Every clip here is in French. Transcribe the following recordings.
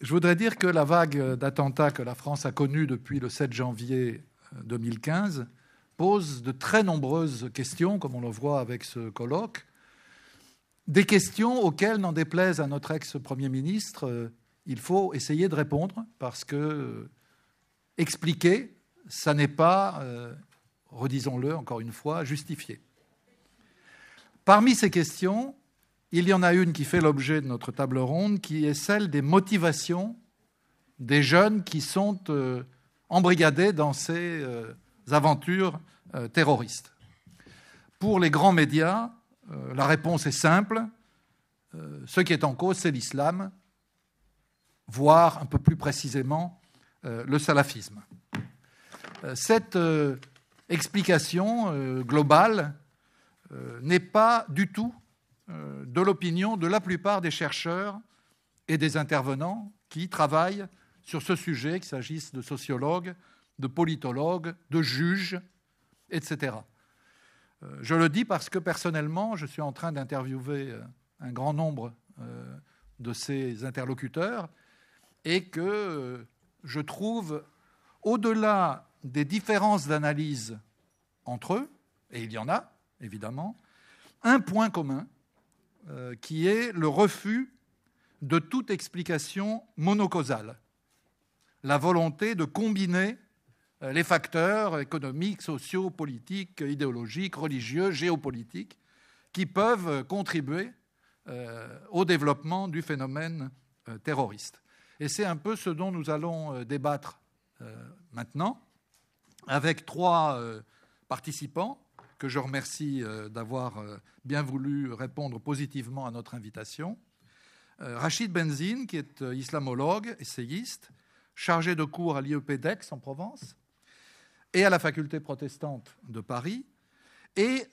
Je voudrais dire que la vague d'attentats que la France a connue depuis le 7 janvier 2015 pose de très nombreuses questions, comme on le voit avec ce colloque, des questions auxquelles, n'en déplaise à notre ex-premier ministre, il faut essayer de répondre, parce que expliquer, ça n'est pas, redisons-le encore une fois, justifié. Parmi ces questions, il y en a une qui fait l'objet de notre table ronde, qui est celle des motivations des jeunes qui sont embrigadés dans ces aventures terroristes. Pour les grands médias, la réponse est simple. Ce qui est en cause, c'est l'islam, voire un peu plus précisément le salafisme. Cette explication globale n'est pas du tout de l'opinion de la plupart des chercheurs et des intervenants qui travaillent sur ce sujet, qu'il s'agisse de sociologues, de politologues, de juges, etc. Je le dis parce que personnellement, je suis en train d'interviewer un grand nombre de ces interlocuteurs et que je trouve, au-delà des différences d'analyse entre eux, et il y en a, évidemment, un point commun qui est le refus de toute explication monocausale, la volonté de combiner les facteurs économiques, sociaux, politiques, idéologiques, religieux, géopolitiques, qui peuvent contribuer au développement du phénomène terroriste. Et c'est un peu ce dont nous allons débattre maintenant, avec trois participants que je remercie d'avoir bien voulu répondre positivement à notre invitation. Rachid Benzine, qui est islamologue, essayiste, chargé de cours à l'IEP d'Aix en Provence et à la faculté protestante de Paris. Et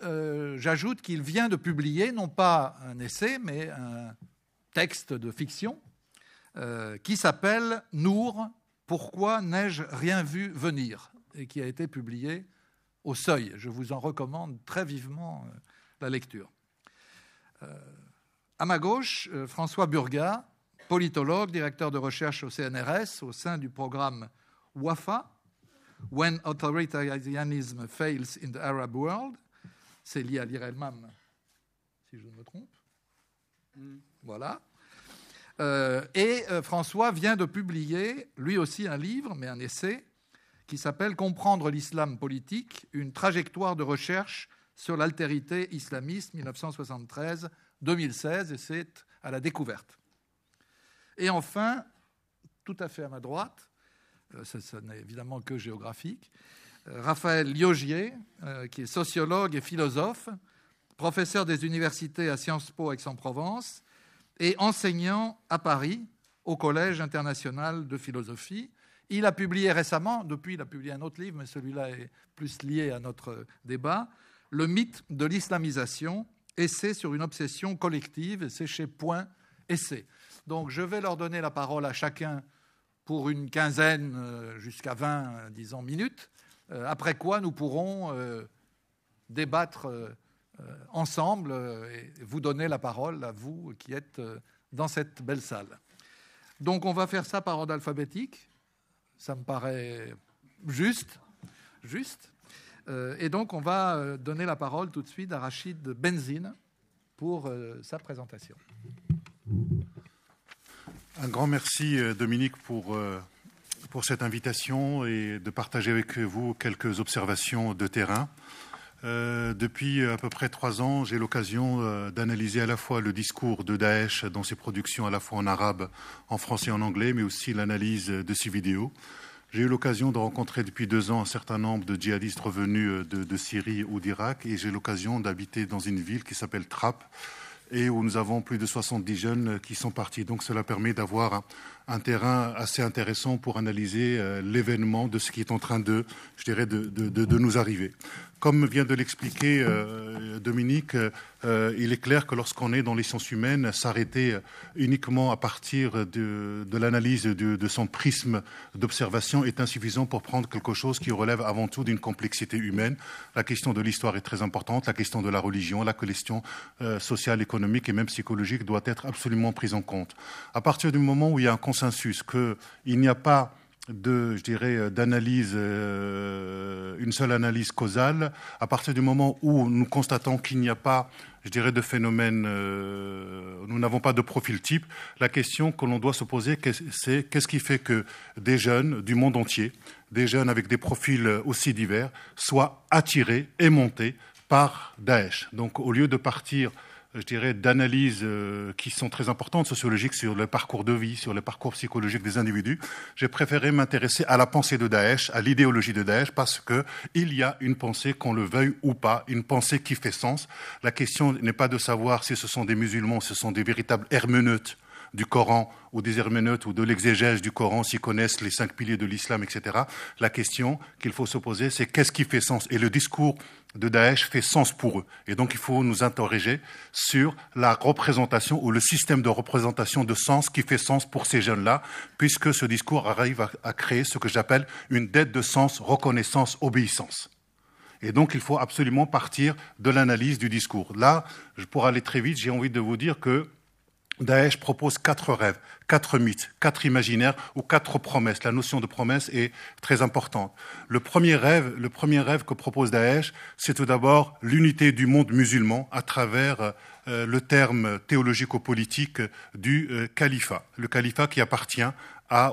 j'ajoute qu'il vient de publier, non pas un essai, mais un texte de fiction qui s'appelle « Nour, pourquoi n'ai-je rien vu venir ?» et qui a été publié au Seuil. Je vous en recommande très vivement la lecture. À ma gauche, François Burgat, politologue, directeur de recherche au CNRS, au sein du programme WAFA, When Authoritarianism Fails in the Arab World. C'est lié à l'IRELMAM, si je ne me trompe. Voilà. Et François vient de publier, lui aussi, un livre, mais un essai, qui s'appelle « Comprendre l'islam politique, une trajectoire de recherche sur l'altérité islamiste 1973-2016 », et c'est à la Découverte. Et enfin, tout à fait à ma droite, ça n'est évidemment que géographique, Raphaël Liogier, qui est sociologue et philosophe, professeur des universités à Sciences Po Aix-en-Provence et enseignant à Paris au Collège international de philosophie. Il a publié récemment, depuis il a publié un autre livre, mais celui-là est plus lié à notre débat, « Le mythe de l'islamisation, essai sur une obsession collective », et c'est chez Point Essai. Donc je vais leur donner la parole à chacun pour une quinzaine jusqu'à 20, disons, minutes, après quoi nous pourrons débattre ensemble et vous donner la parole à vous qui êtes dans cette belle salle. Donc on va faire ça par ordre alphabétique. Ça me paraît juste. Et donc, on va donner la parole tout de suite à Rachid Benzine pour sa présentation. Un grand merci, Dominique, pour cette invitation et de partager avec vous quelques observations de terrain. Depuis à peu près 3 ans, j'ai l'occasion d'analyser à la fois le discours de Daesh dans ses productions à la fois en arabe, en français et en anglais, mais aussi l'analyse de ses vidéos. J'ai eu l'occasion de rencontrer depuis 2 ans un certain nombre de djihadistes revenus de Syrie ou d'Irak, et j'ai l'occasion d'habiter dans une ville qui s'appelle Trappes et où nous avons plus de 70 jeunes qui sont partis. Donc cela permet d'avoir un terrain assez intéressant pour analyser l'événement de ce qui est en train de nous arriver. Comme vient de l'expliquer Dominique, il est clair que lorsqu'on est dans les sciences humaines, s'arrêter uniquement à partir de l'analyse de son prisme d'observation est insuffisant pour prendre quelque chose qui relève avant tout d'une complexité humaine. La question de l'histoire est très importante, la question de la religion, la question sociale, économique et même psychologique doit être absolument prise en compte. À partir du moment où il y a un consensus consensus qu'il n'y a pas d'analyse, une seule analyse causale, à partir du moment où nous constatons qu'il n'y a pas, de phénomène, nous n'avons pas de profil type, la question que l'on doit se poser, c'est qu'est-ce qui fait que des jeunes du monde entier, des jeunes avec des profils aussi divers, soient attirés, aimantés par Daesh. Donc au lieu de partir d'analyses qui sont très importantes, sociologiques, sur le parcours de vie, sur le parcours psychologique des individus, j'ai préféré m'intéresser à la pensée de Daesh, à l'idéologie de Daesh, parce qu'il y a une pensée, qu'on le veuille ou pas, une pensée qui fait sens. La question n'est pas de savoir si ce sont des musulmans, ce sont des véritables herméneutes du Coran ou des herméneutes ou de l'exégèse du Coran, s'ils connaissent les 5 piliers de l'islam, etc. La question qu'il faut se poser, c'est qu'est-ce qui fait sens? Et le discours de Daesh fait sens pour eux. Et donc, il faut nous interroger sur la représentation ou le système de représentation de sens qui fait sens pour ces jeunes-là, puisque ce discours arrive à créer ce que j'appelle une dette de sens, reconnaissance, obéissance. Et donc, il faut absolument partir de l'analyse du discours. Là, pour aller très vite, j'ai envie de vous dire que Daesh propose 4 rêves, 4 mythes, 4 imaginaires ou 4 promesses. La notion de promesse est très importante. Le premier rêve que propose Daesh, c'est tout d'abord l'unité du monde musulman à travers le terme théologico-politique du califat. Le califat qui appartient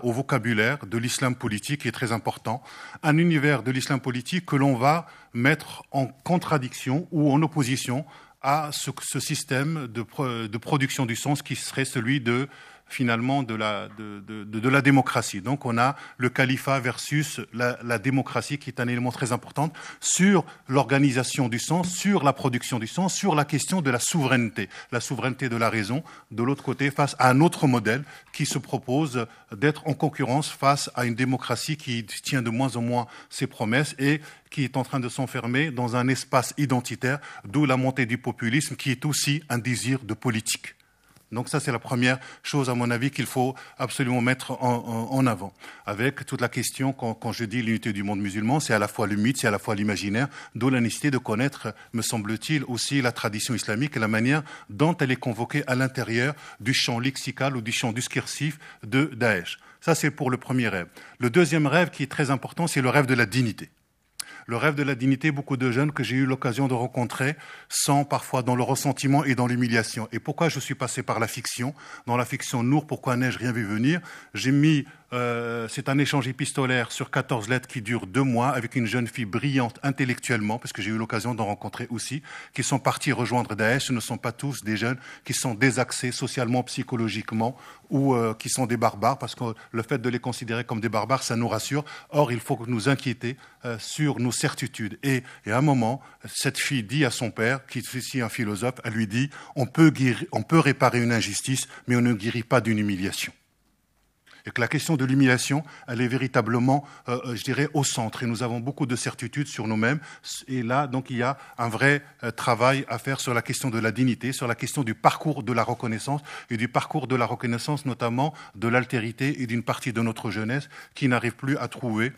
au vocabulaire de l'islam politique qui est très important. Un univers de l'islam politique que l'on va mettre en contradiction ou en opposition à ce système de production du sens qui serait celui de la démocratie. Donc on a le califat versus la démocratie qui est un élément très important sur l'organisation du sens, sur la production du sens, sur la question de la souveraineté de la raison, de l'autre côté face à un autre modèle qui se propose d'être en concurrence face à une démocratie qui tient de moins en moins ses promesses et qui est en train de s'enfermer dans un espace identitaire, d'où la montée du populisme qui est aussi un désir de politique. Donc ça, c'est la première chose, à mon avis, qu'il faut absolument mettre en avant. Avec toute la question, quand je dis l'unité du monde musulman, c'est à la fois le mythe, c'est à la fois l'imaginaire, d'où la nécessité de connaître, me semble-t-il, aussi la tradition islamique et la manière dont elle est convoquée à l'intérieur du champ lexical ou du champ discursif de Daesh. Ça, c'est pour le premier rêve. Le deuxième rêve qui est très important, c'est le rêve de la dignité. Le rêve de la dignité, beaucoup de jeunes que j'ai eu l'occasion de rencontrer sont parfois dans le ressentiment et dans l'humiliation. Et pourquoi je suis passé par la fiction? Dans la fiction Nour, pourquoi n'ai-je rien vu venir? J'ai mis, c'est un échange épistolaire sur 14 lettres qui dure 2 mois avec une jeune fille brillante intellectuellement, parce que j'ai eu l'occasion d'en rencontrer aussi, qui sont partis rejoindre Daesh. Ce ne sont pas tous des jeunes qui sont désaxés socialement, psychologiquement, ou qui sont des barbares, parce que le fait de les considérer comme des barbares, ça nous rassure. Or, il faut nous inquiéter sur nos certitudes. Et à un moment, cette fille dit à son père, qui est aussi un philosophe, elle lui dit « on peut réparer une injustice, mais on ne guérit pas d'une humiliation ». Et que la question de l'humiliation, elle est véritablement, au centre. Et nous avons beaucoup de certitudes sur nous-mêmes. Et là, donc, il y a un vrai travail à faire sur la question de la dignité, sur la question du parcours de la reconnaissance, et du parcours de la reconnaissance, notamment de l'altérité et d'une partie de notre jeunesse qui n'arrive plus à trouver,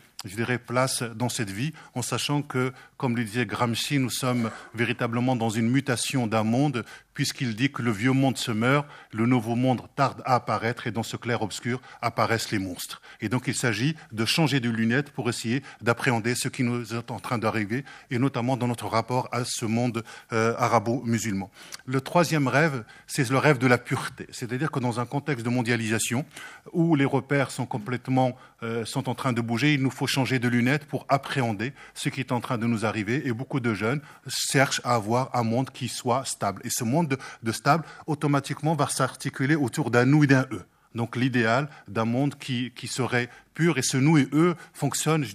place dans cette vie, en sachant que, comme le disait Gramsci, nous sommes véritablement dans une mutation d'un monde, puisqu'il dit que le vieux monde se meurt, le nouveau monde tarde à apparaître, et dans ce clair-obscur apparaissent les monstres. Et donc il s'agit de changer de lunettes pour essayer d'appréhender ce qui nous est en train d'arriver, et notamment dans notre rapport à ce monde arabo-musulman. Le troisième rêve, c'est le rêve de la pureté. C'est-à-dire que dans un contexte de mondialisation, où les repères sont complètement sont en train de bouger, il nous faut changer de lunettes pour appréhender ce qui est en train de nous arriver. Et beaucoup de jeunes cherchent à avoir un monde qui soit stable. Et ce monde de stable, automatiquement, va s'articuler autour d'un nous et d'un eux. Donc l'idéal d'un monde qui serait pur. Et ce nous et eux fonctionne,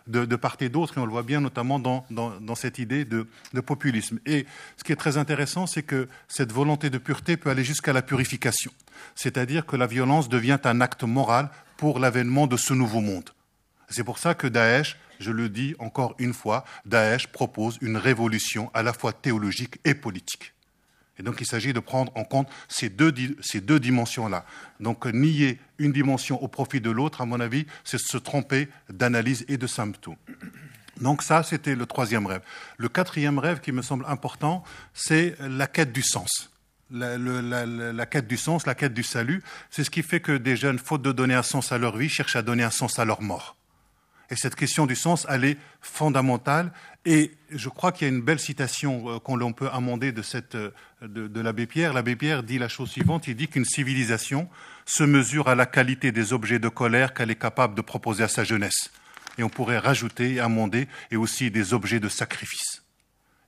de part et d'autre. Et on le voit bien notamment dans cette idée de populisme. Et ce qui est très intéressant, c'est que cette volonté de pureté peut aller jusqu'à la purification. C'est-à-dire que la violence devient un acte moral pour l'avènement de ce nouveau monde. C'est pour ça que Daesh, je le dis encore une fois, Daesh propose une révolution à la fois théologique et politique. Et donc il s'agit de prendre en compte ces deux dimensions-là. Donc nier une dimension au profit de l'autre, à mon avis, c'est se tromper d'analyse et de symptômes. Donc ça, c'était le troisième rêve. Le quatrième rêve qui me semble important, c'est la quête du sens. la quête du sens, la quête du salut. C'est ce qui fait que des jeunes, faute de donner un sens à leur vie, cherchent à donner un sens à leur mort. Et cette question du sens, elle est fondamentale. Et je crois qu'il y a une belle citation qu'on peut amender de l'abbé Pierre. L'abbé Pierre dit la chose suivante, il dit qu'une civilisation se mesure à la qualité des objets de colère qu'elle est capable de proposer à sa jeunesse. Et on pourrait rajouter, amender, et aussi des objets de sacrifice.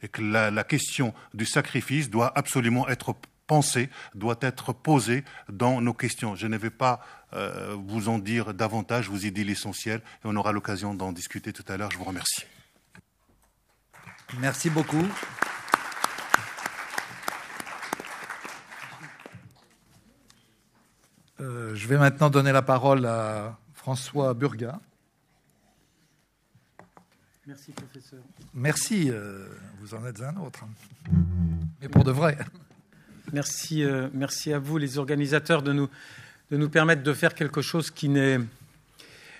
Et que la question du sacrifice doit absolument être pensée, doit être posée dans nos questions. Je ne vais pas vous en dire davantage, vous y dit l'essentiel, et on aura l'occasion d'en discuter tout à l'heure. Je vous remercie. Merci beaucoup. Je vais maintenant donner la parole à François Burgat. Merci, professeur. Merci, vous en êtes un autre. Mais pour de vrai. Merci à vous, les organisateurs, de nous permettre de faire quelque chose qui n'est,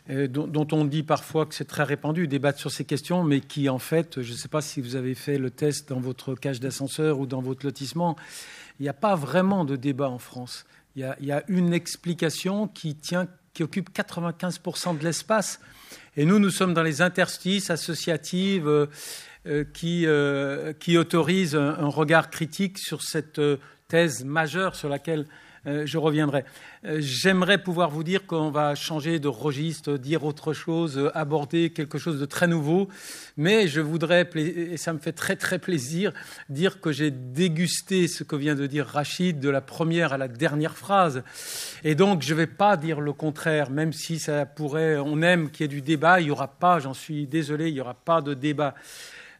dont on dit parfois que c'est très répandu, débattre sur ces questions, mais qui, en fait, je ne sais pas si vous avez fait le test dans votre cage d'ascenseur ou dans votre lotissement, il n'y a pas vraiment de débat en France. Il y a une explication qui occupe 95% de l'espace. Et nous sommes dans les interstices associatives qui autorisent un regard critique sur cette thèse majeure sur laquelle je reviendrai. J'aimerais pouvoir vous dire qu'on va changer de registre, dire autre chose, aborder quelque chose de très nouveau, mais je voudrais, et ça me fait très très plaisir, dire que j'ai dégusté ce que vient de dire Rachid de la première à la dernière phrase. Et donc je ne vais pas dire le contraire, même si ça pourrait, on aime qu'il y ait du débat, il n'y aura pas, j'en suis désolé, il n'y aura pas de débat.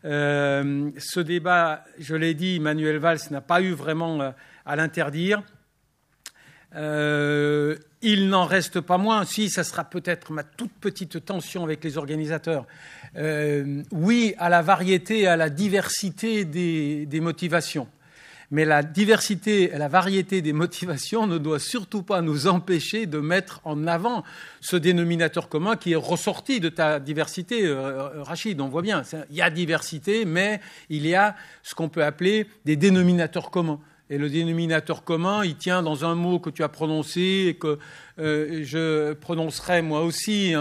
Ce débat, je l'ai dit, Manuel Valls n'a pas eu vraiment à l'interdire. Il n'en reste pas moins, si ça sera peut-être ma toute petite tension avec les organisateurs, oui à la variété et à la diversité des motivations. Mais la diversité et la variété des motivations ne doit surtout pas nous empêcher de mettre en avant ce dénominateur commun qui est ressorti de ta diversité, Rachid. On voit bien, il y a diversité, mais il y a ce qu'on peut appeler des dénominateurs communs. Et le dénominateur commun, il tient dans un mot que tu as prononcé et que je prononcerai moi aussi.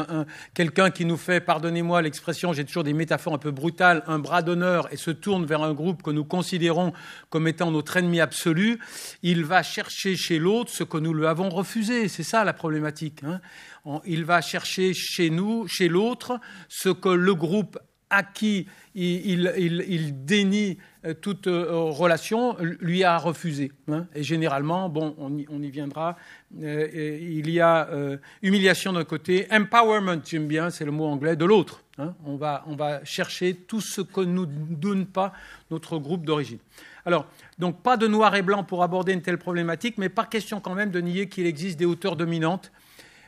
Quelqu'un qui nous fait, pardonnez-moi l'expression, j'ai toujours des métaphores un peu brutales, un bras d'honneur et se tourne vers un groupe que nous considérons comme étant notre ennemi absolu, il va chercher chez l'autre ce que nous lui avons refusé. C'est ça la problématique. Il va chercher chez nous, chez l'autre, ce que le groupe à qui il dénie toute relation lui a refusé. Et généralement, bon, on y viendra, il y a humiliation d'un côté, empowerment, j'aime bien, c'est le mot anglais, de l'autre. On va chercher tout ce que ne nous donne pas notre groupe d'origine. Alors, donc pas de noir et blanc pour aborder une telle problématique, mais pas question quand même de nier qu'il existe des hauteurs dominantes.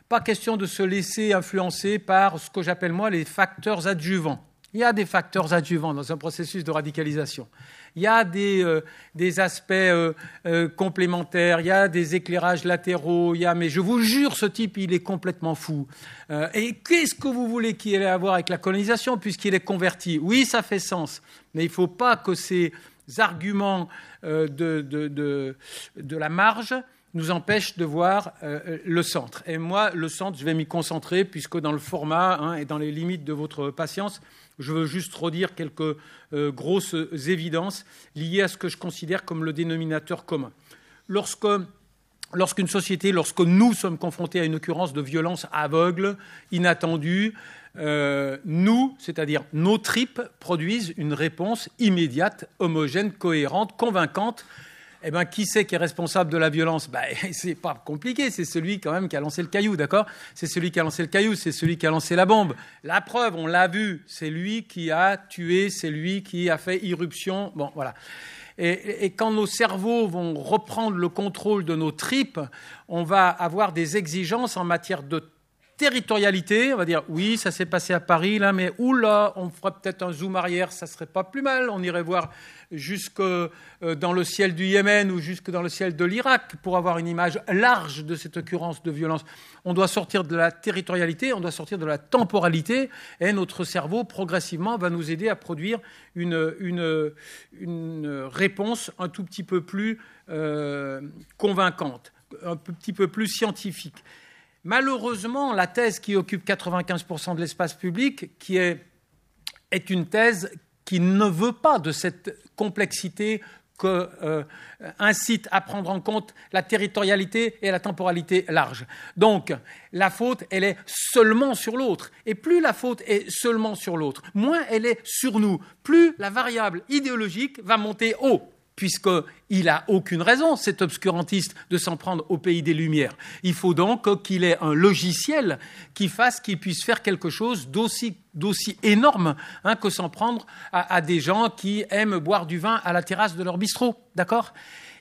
Pas question de se laisser influencer par ce que j'appelle moi les facteurs adjuvants. Il y a des facteurs adjuvants dans un processus de radicalisation. Il y a des aspects complémentaires, il y a des éclairages latéraux, mais je vous jure, ce type, il est complètement fou. Et qu'est-ce que vous voulez qu'il ait à voir avec la colonisation, puisqu'il est converti? Oui, ça fait sens, mais il ne faut pas que ces arguments de la marge nous empêche de voir le centre. Et moi, le centre, je vais m'y concentrer, puisque dans le format et dans les limites de votre patience, je veux juste redire quelques grosses évidences liées à ce que je considère comme le dénominateur commun. Lorsqu'une société, lorsque nous sommes confrontés à une occurrence de violence aveugle, inattendue, nous, c'est-à-dire nos tripes, produisent une réponse immédiate, homogène, cohérente, convaincante. Eh bien, qui c'est qui est responsable de la violence? C'est pas compliqué, c'est celui quand même qui a lancé le caillou, d'accord? C'est celui qui a lancé le caillou, c'est celui qui a lancé la bombe. La preuve, on l'a vu, c'est lui qui a tué, c'est lui qui a fait irruption. Bon, voilà. Et quand nos cerveaux vont reprendre le contrôle de nos tripes, on va avoir des exigences en matière de territorialité, on va dire oui, ça s'est passé à Paris là, mais oula, on ferait peut-être un zoom arrière, ça serait pas plus mal. On irait voir jusque dans le ciel du Yémen ou jusque dans le ciel de l'Irak pour avoir une image large de cette occurrence de violence. On doit sortir de la territorialité, on doit sortir de la temporalité, et notre cerveau progressivement va nous aider à produire une réponse un tout petit peu plus convaincante, un petit peu plus scientifique. Malheureusement, la thèse qui occupe 95% de l'espace public, qui est une thèse qui ne veut pas de cette complexité que incite à prendre en compte la territorialité et la temporalité large. Donc, la faute, elle est seulement sur l'autre. Et plus la faute est seulement sur l'autre, moins elle est sur nous. Plus la variable idéologique va monter haut, puisqu'il n'a aucune raison, cet obscurantiste, de s'en prendre au pays des Lumières. Il faut donc qu'il ait un logiciel qu'il puisse faire quelque chose d'aussi énorme que s'en prendre à des gens qui aiment boire du vin à la terrasse de leur bistrot. D'accord ?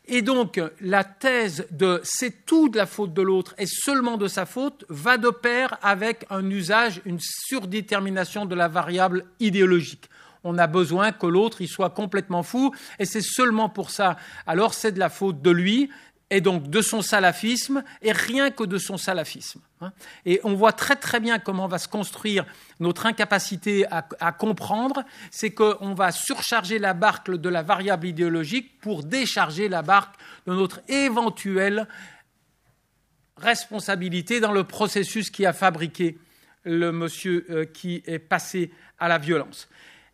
Et donc, la thèse de « c'est tout de la faute de l'autre et seulement de sa faute » va de pair avec un usage, une surdétermination de la variable idéologique. On a besoin que l'autre y soit complètement fou, et c'est seulement pour ça. Alors c'est de la faute de lui, et donc de son salafisme, et rien que de son salafisme. Et on voit très très bien comment va se construire notre incapacité à comprendre, c'est qu'on va surcharger la barque de la variable idéologique pour décharger la barque de notre éventuelle responsabilité dans le processus qui a fabriqué le monsieur qui est passé à la violence.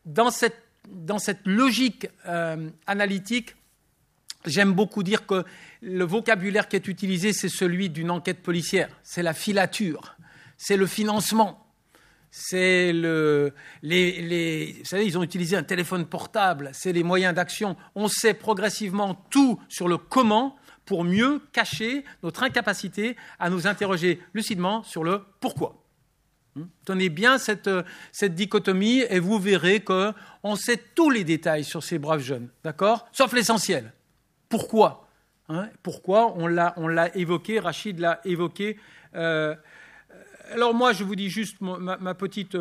Dans cette logique analytique, j'aime beaucoup dire que le vocabulaire qui est utilisé, c'est celui d'une enquête policière. C'est la filature, c'est le financement, c'est vous savez, ils ont utilisé un téléphone portable, c'est les moyens d'action. On sait progressivement tout sur le comment pour mieux cacher notre incapacité à nous interroger lucidement sur le pourquoi. Tenez bien cette dichotomie et vous verrez qu'on sait tous les détails sur ces braves jeunes, d'accord ? Sauf l'essentiel. Pourquoi ? Pourquoi ? On l'a évoqué, Rachid l'a évoqué. Alors moi, je vous dis juste ma petite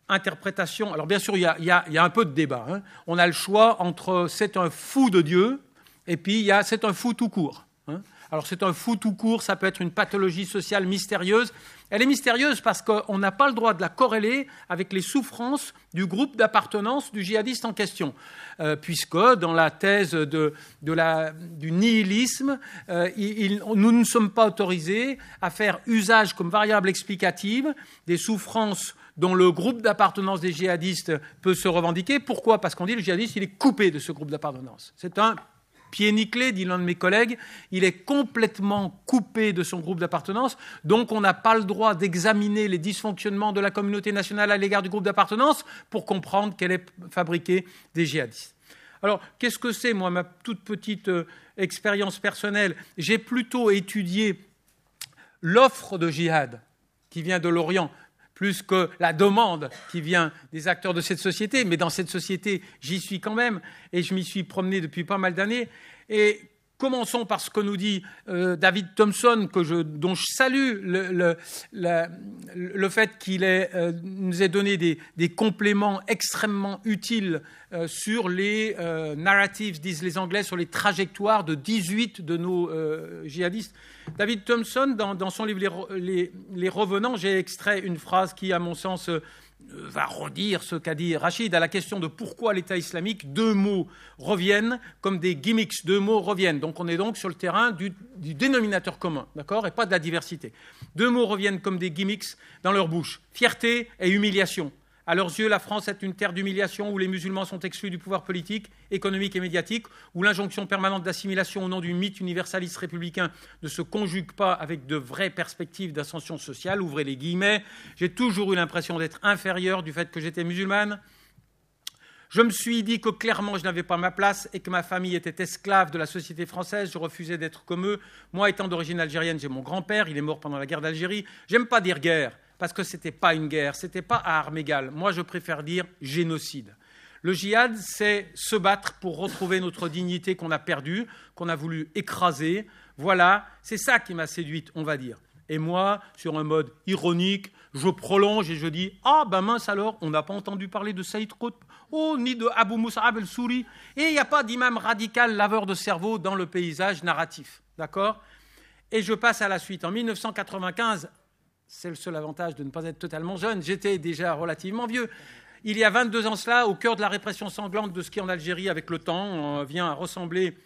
interprétation. Alors bien sûr, il y a un peu de débat. On a le choix entre c'est un fou de Dieu et puis c'est un fou tout court. Alors c'est un fou tout court, ça peut être une pathologie sociale mystérieuse. Elle est mystérieuse parce qu'on n'a pas le droit de la corréler avec les souffrances du groupe d'appartenance du djihadiste en question. Puisque dans la thèse du nihilisme, nous ne sommes pas autorisés à faire usage comme variable explicative des souffrances dont le groupe d'appartenance des djihadistes peut se revendiquer. Pourquoi ? Parce qu'on dit que le djihadiste, il est coupé de ce groupe d'appartenance. C'est un pied nickelé, dit l'un de mes collègues, il est complètement coupé de son groupe d'appartenance, donc on n'a pas le droit d'examiner les dysfonctionnements de la communauté nationale à l'égard du groupe d'appartenance pour comprendre qu'elle est fabriquée des djihadistes. Alors, qu'est-ce que c'est, moi, ma toute petite expérience personnelle ? J'ai plutôt étudié l'offre de djihad qui vient de l'Orient, plus que la demande qui vient des acteurs de cette société. Mais dans cette société, j'y suis quand même, et je m'y suis promené depuis pas mal d'années. Et commençons par ce que nous dit David Thompson, dont je salue le fait qu'il nous ait donné des compléments extrêmement utiles sur les narratives, disent les Anglais, sur les trajectoires de 18 de nos djihadistes. David Thompson, dans son livre Les Revenants, j'ai extrait une phrase qui, à mon sens, va redire ce qu'a dit Rachid à la question de pourquoi l'État islamique, deux mots reviennent comme des gimmicks, deux mots reviennent. Donc on est donc sur le terrain du dénominateur commun, d'accord, et pas de la diversité. Deux mots reviennent comme des gimmicks dans leur bouche, fierté et humiliation. À leurs yeux, la France est une terre d'humiliation où les musulmans sont exclus du pouvoir politique, économique et médiatique, où l'injonction permanente d'assimilation au nom du mythe universaliste républicain ne se conjugue pas avec de vraies perspectives d'ascension sociale. Ouvrez les guillemets. J'ai toujours eu l'impression d'être inférieure du fait que j'étais musulmane. Je me suis dit que clairement je n'avais pas ma place et que ma famille était esclave de la société française. Je refusais d'être comme eux. Moi, étant d'origine algérienne, j'ai mon grand-père. Il est mort pendant la guerre d'Algérie. J'aime pas dire guerre, parce que ce n'était pas une guerre, ce n'était pas à armes égales. Moi, je préfère dire génocide. Le djihad, c'est se battre pour retrouver notre dignité qu'on a perdue, qu'on a voulu écraser. Voilà, c'est ça qui m'a séduite, on va dire. Et moi, sur un mode ironique, je prolonge et je dis « Ah, ben mince alors, on n'a pas entendu parler de Saïd Qutb, oh, ni de Abu Mus'ab el-Souri, et il n'y a pas d'imam radical laveur de cerveau dans le paysage narratif. » D'accord ? Et je passe à la suite. En 1995, c'est le seul avantage de ne pas être totalement jeune, j'étais déjà relativement vieux. Il y a 22 ans cela, au cœur de la répression sanglante de ce qui en Algérie, avec le temps, on vient à ressembler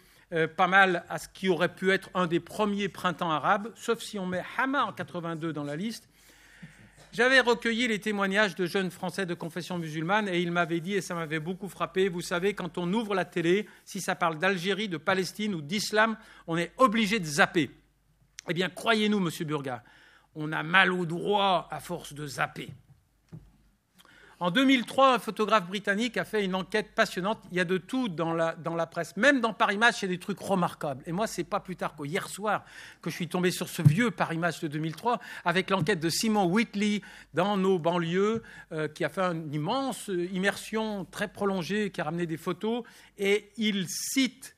pas mal à ce qui aurait pu être un des premiers printemps arabes, sauf si on met Hama en 82 dans la liste. J'avais recueilli les témoignages de jeunes Français de confession musulmane et ils m'avaient dit, et ça m'avait beaucoup frappé, vous savez, quand on ouvre la télé, si ça parle d'Algérie, de Palestine ou d'islam, on est obligé de zapper. Eh bien, croyez-nous, monsieur Burga, on a mal au droit à force de zapper. En 2003, un photographe britannique a fait une enquête passionnante. Il y a de tout dans la presse. Même dans Paris Match, il y a des trucs remarquables. Et moi, c'est pas plus tard qu'hier soir que je suis tombé sur ce vieux Paris Match de 2003 avec l'enquête de Simon Whitley dans nos banlieues qui a fait une immense immersion très prolongée, qui a ramené des photos. Et il cite,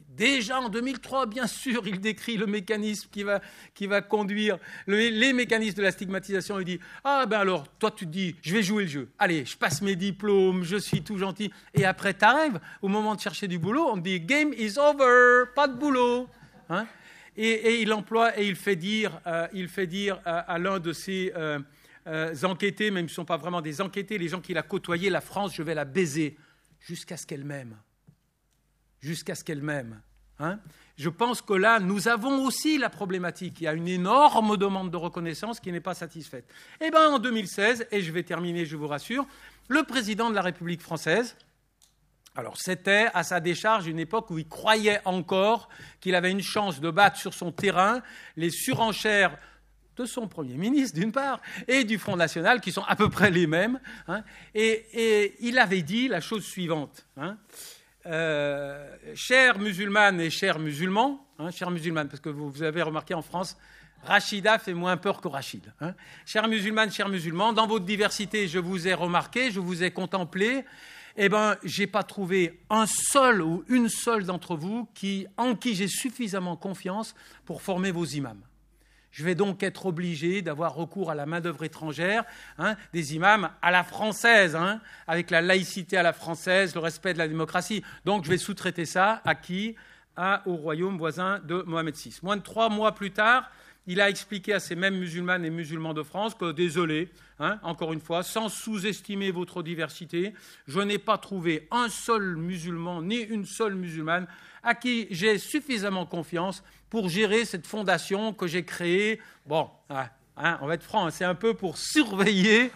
déjà en 2003, bien sûr, il décrit le mécanisme qui va conduire les mécanismes de la stigmatisation. Il dit « Ah ben alors, toi tu te dis, je vais jouer le jeu. Allez, je passe mes diplômes, je suis tout gentil. » Et après, tu arrives, au moment de chercher du boulot, on te dit « Game is over, pas de boulot. » Hein, et il emploie et il fait dire à l'un de ses enquêtés, même si ce ne sont pas vraiment des enquêtés, les gens qu'il a côtoyés, la France, je vais la baiser jusqu'à ce qu'elle m'aime. Jusqu'à ce qu'elle m'aime. Hein, je pense que là, nous avons aussi la problématique. Il y a une énorme demande de reconnaissance qui n'est pas satisfaite. Eh bien, en 2016, et je vais terminer, je vous rassure, le président de la République française, alors c'était à sa décharge une époque où il croyait encore qu'il avait une chance de battre sur son terrain les surenchères de son Premier ministre, d'une part, et du Front National, qui sont à peu près les mêmes. Hein, et il avait dit la chose suivante. Hein, chères musulmanes et chers musulmans, chères musulmanes, parce que vous avez remarqué en France, Rachida fait moins peur que Rachid. Hein. Chères musulmanes, chers musulmans, dans votre diversité, je vous ai remarqué, je vous ai contemplé. Eh bien, je n'ai pas trouvé un seul ou une seule d'entre vous en qui j'ai suffisamment confiance pour former vos imams. Je vais donc être obligé d'avoir recours à la main-d'œuvre étrangère, des imams à la française, avec la laïcité à la française, le respect de la démocratie. Donc je vais sous-traiter ça à qui ? Au royaume voisin de Mohamed VI. Moins de 3 mois plus tard, il a expliqué à ces mêmes musulmanes et musulmans de France que, désolé, encore une fois, sans sous-estimer votre diversité, je n'ai pas trouvé un seul musulman ni une seule musulmane à qui j'ai suffisamment confiance pour gérer cette fondation que j'ai créée. Bon, on va être franc, c'est un peu pour surveiller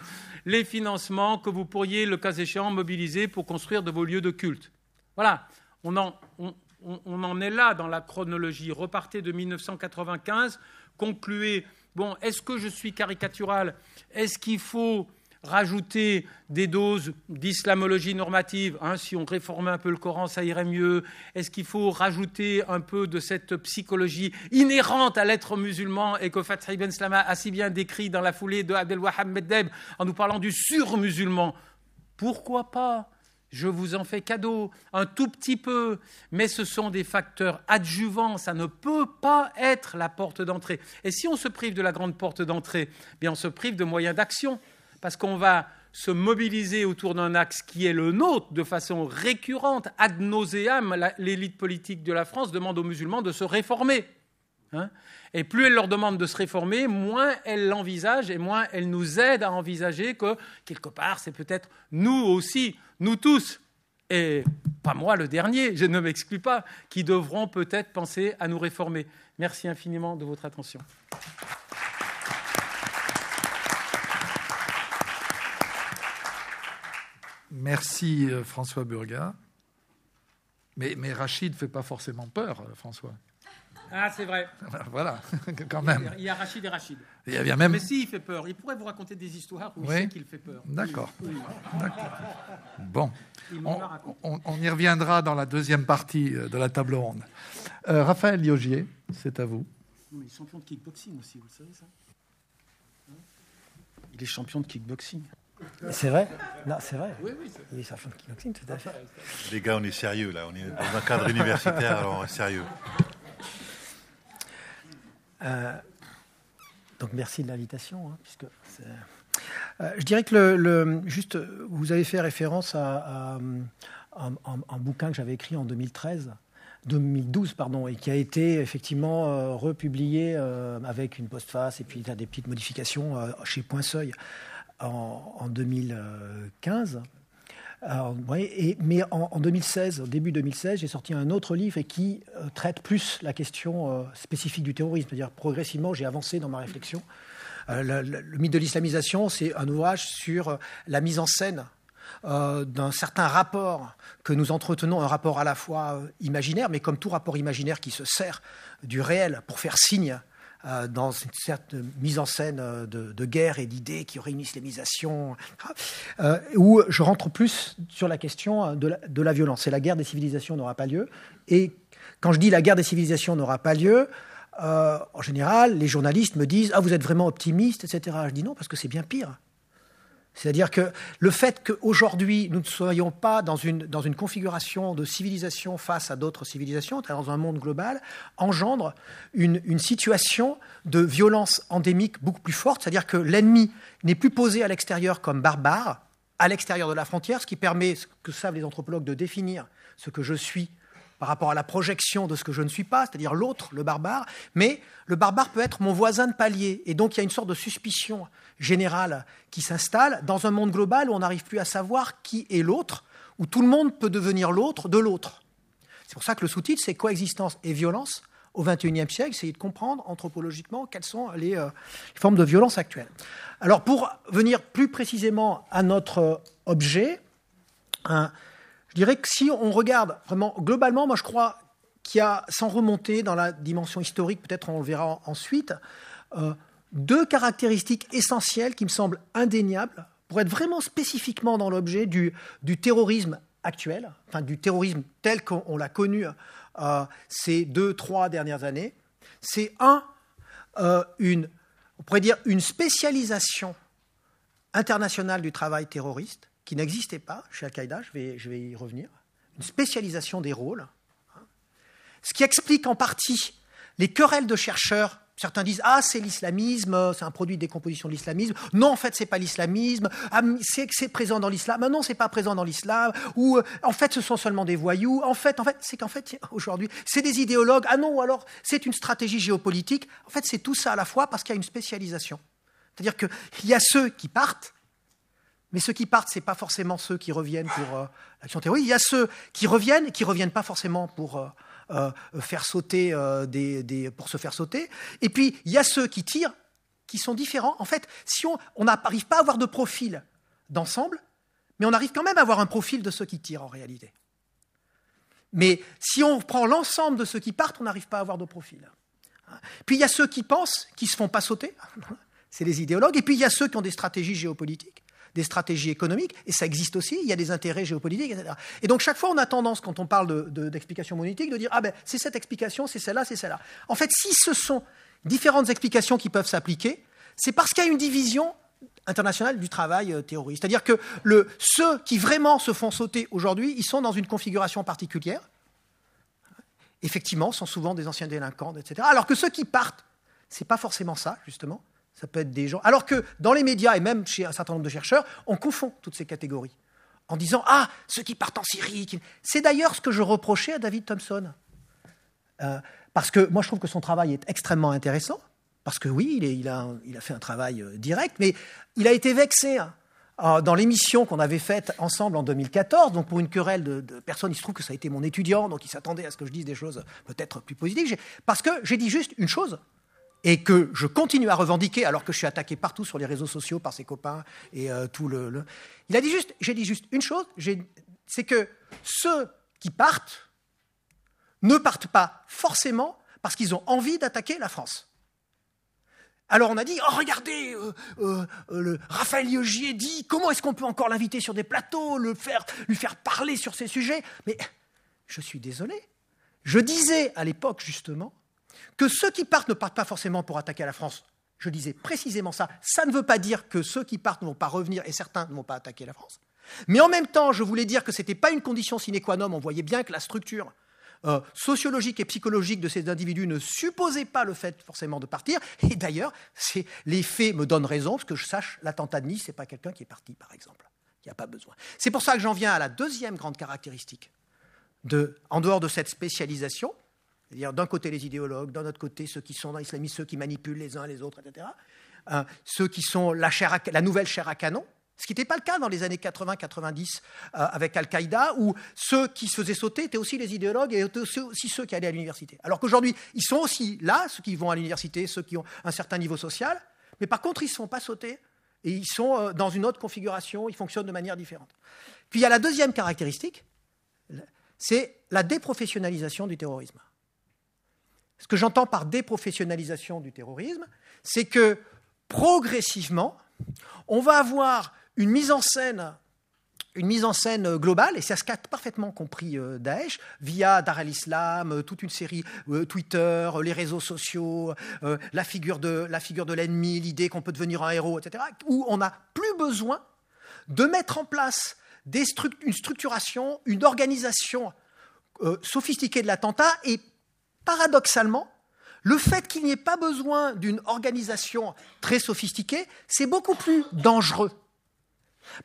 les financements que vous pourriez, le cas échéant, mobiliser pour construire de vos lieux de culte. Voilà, on en est là dans la chronologie. Repartez de 1995, concluez. Bon, est-ce que je suis caricatural ? Est-ce qu'il faut rajouter des doses d'islamologie normative, si on réformait un peu le Coran, ça irait mieux. Est-ce qu'il faut rajouter un peu de cette psychologie inhérente à l'être musulman et que Fathi Ibn Slama a si bien décrit dans la foulée de Abdel Wahab Meddeb en nous parlant du sur-musulman ? Pourquoi pas ? Je vous en fais cadeau, un tout petit peu, mais ce sont des facteurs adjuvants, ça ne peut pas être la porte d'entrée. Et si on se prive de la grande porte d'entrée, bien on se prive de moyens d'action. Parce qu'on va se mobiliser autour d'un axe qui est le nôtre de façon récurrente, ad nauseam. L'élite politique de la France demande aux musulmans de se réformer. Et plus elle leur demande de se réformer, moins elle l'envisage et moins elle nous aide à envisager que, quelque part, c'est peut-être nous aussi, nous tous, et pas moi le dernier, je ne m'exclus pas, qui devront peut-être penser à nous réformer. Merci infiniment de votre attention. Merci François Burga. Mais Rachid ne fait pas forcément peur, François. Ah, c'est vrai. Voilà, quand même. Il y a Rachid et Rachid. Il y a même... Mais si, il fait peur. Il pourrait vous raconter des histoires où il sait qu'il fait peur. D'accord. Oui. D'accord. Bon, on y reviendra dans la deuxième partie de la table ronde. Raphaël Liogier, c'est à vous. Il est champion de kickboxing aussi, vous le savez ça ? Il est champion de kickboxing. C'est vrai ? Non, c'est vrai. Oui, il est champion de kickboxing, tout à fait. Les gars, on est sérieux là. On est dans un cadre universitaire, alors on est sérieux. Donc merci de l'invitation. Puisque je dirais que juste, vous avez fait référence à un bouquin que j'avais écrit en 2012, et qui a été effectivement republié avec une postface et puis des petites modifications chez Point Seuil en 2015. Mais en 2016, au début 2016, j'ai sorti un autre livre qui traite plus la question spécifique du terrorisme. C'est-à-dire, progressivement, j'ai avancé dans ma réflexion. Le mythe de l'islamisation, c'est un ouvrage sur la mise en scène d'un certain rapport que nous entretenons, un rapport à la fois imaginaire, mais comme tout rapport imaginaire qui se sert du réel pour faire signe dans une certaine mise en scène de guerre et d'idées qui auraient une islamisation, où je rentre plus sur la question de la violence. Et la guerre des civilisations n'aura pas lieu. Et quand je dis la guerre des civilisations n'aura pas lieu, en général, les journalistes me disent « Ah, vous êtes vraiment optimiste, etc. » Je dis non, parce que c'est bien pire. C'est-à-dire que le fait qu'aujourd'hui, nous ne soyons pas dans une configuration de civilisation face à d'autres civilisations, dans un monde global, engendre une situation de violence endémique beaucoup plus forte. C'est-à-dire que l'ennemi n'est plus posé à l'extérieur comme barbare, à l'extérieur de la frontière, ce qui permet, ce que savent les anthropologues, de définir ce que je suis par rapport à la projection de ce que je ne suis pas, c'est-à-dire l'autre, le barbare. Mais le barbare peut être mon voisin de palier. Et donc, il y a une sorte de suspicion générale qui s'installe dans un monde global où on n'arrive plus à savoir qui est l'autre, où tout le monde peut devenir l'autre de l'autre. C'est pour ça que le sous-titre, c'est « Coexistence et violence au XXIe siècle », essayer de comprendre anthropologiquement quelles sont les formes de violence actuelles. Alors, pour venir plus précisément à notre objet, je dirais que si on regarde vraiment globalement, moi je crois qu'il y a, sans remonter dans la dimension historique, peut-être on le verra ensuite, deux caractéristiques essentielles qui me semblent indéniables pour être vraiment spécifiquement dans l'objet du terrorisme actuel, enfin du terrorisme tel qu'on l'a connu ces 2-3 dernières années. C'est on pourrait dire une spécialisation internationale du travail terroriste qui n'existait pas chez Al-Qaïda, je vais y revenir, une spécialisation des rôles, ce qui explique en partie les querelles de chercheurs. Certains disent « Ah, c'est l'islamisme, c'est un produit de décomposition de l'islamisme. Non, en fait, c'est pas l'islamisme. Ah, c'est présent dans l'islam. Mais non, c'est pas présent dans l'islam. Ou en fait, ce sont seulement des voyous. En fait, c'est qu'en fait, aujourd'hui, c'est des idéologues. Ah non, ou alors, c'est une stratégie géopolitique. En fait, c'est tout ça à la fois parce qu'il y a une spécialisation. C'est-à-dire qu'il y a ceux qui partent, mais ceux qui partent, ce n'est pas forcément ceux qui reviennent pour l'action terroriste. Il y a ceux qui reviennent et qui ne reviennent pas forcément pour faire sauter pour se faire sauter. Et puis, il y a ceux qui tirent, qui sont différents. En fait, si on n'arrive pas à avoir de profil d'ensemble, mais on arrive quand même à avoir un profil de ceux qui tirent en réalité. Mais si on prend l'ensemble de ceux qui partent, on n'arrive pas à avoir de profil. Puis il y a ceux qui pensent, qui ne se font pas sauter, c'est les idéologues. Et puis il y a ceux qui ont des stratégies géopolitiques, des stratégies économiques, et ça existe aussi, il y a des intérêts géopolitiques, etc. Et donc chaque fois, on a tendance, quand on parle d'explication monétique, de dire « Ah ben, c'est cette explication, c'est celle-là, c'est celle-là ». En fait, si ce sont différentes explications qui peuvent s'appliquer, c'est parce qu'il y a une division internationale du travail terroriste. C'est-à-dire que ceux qui vraiment se font sauter aujourd'hui, ils sont dans une configuration particulière. Effectivement, sont souvent des anciens délinquants, etc. Alors que ceux qui partent, c'est pas forcément ça, justement. Ça peut être des gens... Alors que dans les médias, et même chez un certain nombre de chercheurs, on confond toutes ces catégories en disant « Ah, ceux qui partent en Syrie... » C'est d'ailleurs ce que je reprochais à David Thompson. Parce que moi, je trouve que son travail est extrêmement intéressant. Parce que oui, il a fait un travail direct, mais il a été vexé dans l'émission qu'on avait faite ensemble en 2014. Donc pour une querelle de personnes, il se trouve que ça a été mon étudiant, donc il s'attendait à ce que je dise des choses peut-être plus positives. Parce que j'ai dit juste une chose, et que je continue à revendiquer, alors que je suis attaqué partout sur les réseaux sociaux par ses copains et tout le... J'ai dit juste une chose, c'est que ceux qui partent ne partent pas forcément parce qu'ils ont envie d'attaquer la France. Alors on a dit, oh regardez, Raphaël Liogier dit, comment est-ce qu'on peut encore l'inviter sur des plateaux, lui faire parler sur ces sujets? Mais je suis désolé. Je disais à l'époque justement que ceux qui partent ne partent pas forcément pour attaquer la France. Je disais précisément ça. Ça ne veut pas dire que ceux qui partent ne vont pas revenir et certains ne vont pas attaquer la France. Mais en même temps, je voulais dire que ce n'était pas une condition sine qua non. On voyait bien que la structure sociologique et psychologique de ces individus ne supposait pas le fait forcément de partir. Et d'ailleurs, les faits me donnent raison, parce que je sache, l'attentat de Nice, ce n'est pas quelqu'un qui est parti, par exemple. Il n'y a pas besoin. C'est pour ça que j'en viens à la deuxième grande caractéristique, en dehors de cette spécialisation, c'est-à-dire d'un côté les idéologues, d'un autre côté ceux qui sont dans l'islamisme, ceux qui manipulent les uns les autres, etc., ceux qui sont la nouvelle chair à canon, ce qui n'était pas le cas dans les années 80-90 avec Al-Qaïda, où ceux qui se faisaient sauter étaient aussi les idéologues et étaient aussi ceux qui allaient à l'université. Alors qu'aujourd'hui, ils sont aussi là, ceux qui vont à l'université, ceux qui ont un certain niveau social, mais par contre, ils ne se font pas sauter et ils sont dans une autre configuration, ils fonctionnent de manière différente. Puis il y a la deuxième caractéristique, c'est la déprofessionnalisation du terrorisme. Ce que j'entends par déprofessionnalisation du terrorisme, c'est que progressivement, on va avoir une mise en scène globale, et c'est ce qu'a parfaitement compris Daesh, via Dar el-Islam, toute une série, Twitter, les réseaux sociaux, la figure de l'ennemi, l'idée qu'on peut devenir un héros, etc., où on n'a plus besoin de mettre en place une structuration, une organisation sophistiquée de l'attentat, et paradoxalement, le fait qu'il n'y ait pas besoin d'une organisation très sophistiquée, c'est beaucoup plus dangereux.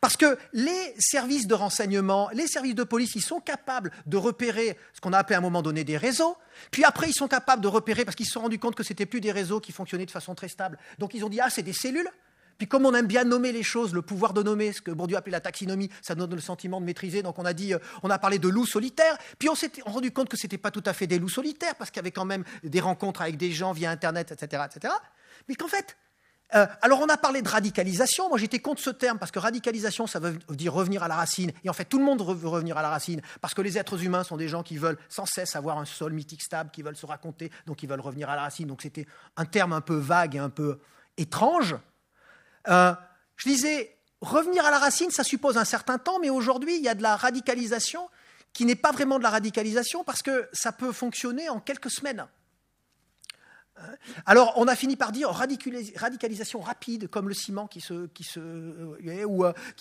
Parce que les services de renseignement, les services de police, ils sont capables de repérer ce qu'on a appelé à un moment donné des réseaux, puis après ils sont capables de repérer, parce qu'ils se sont rendus compte que ce n'était plus des réseaux qui fonctionnaient de façon très stable. Donc ils ont dit, c'est des cellules. Puis comme on aime bien nommer les choses, le pouvoir de nommer, ce que Bourdieu appelait la taxinomie, ça donne le sentiment de maîtriser. Donc on a parlé de loups solitaires. Puis on s'est rendu compte que ce n'était pas tout à fait des loups solitaires, parce qu'il y avait quand même des rencontres avec des gens via Internet, etc., etc. Mais qu'en fait, alors on a parlé de radicalisation. Moi j'étais contre ce terme, parce que radicalisation, ça veut dire revenir à la racine. Et en fait, tout le monde veut revenir à la racine, parce que les êtres humains sont des gens qui veulent sans cesse avoir un sol mythique stable, qui veulent se raconter, donc ils veulent revenir à la racine. Donc c'était un terme un peu vague et un peu étrange. Je disais, revenir à la racine, ça suppose un certain temps, mais aujourd'hui, il y a de la radicalisation qui n'est pas vraiment de la radicalisation, parce que ça peut fonctionner en quelques semaines. Alors, on a fini par dire radicalisation rapide, comme le ciment qui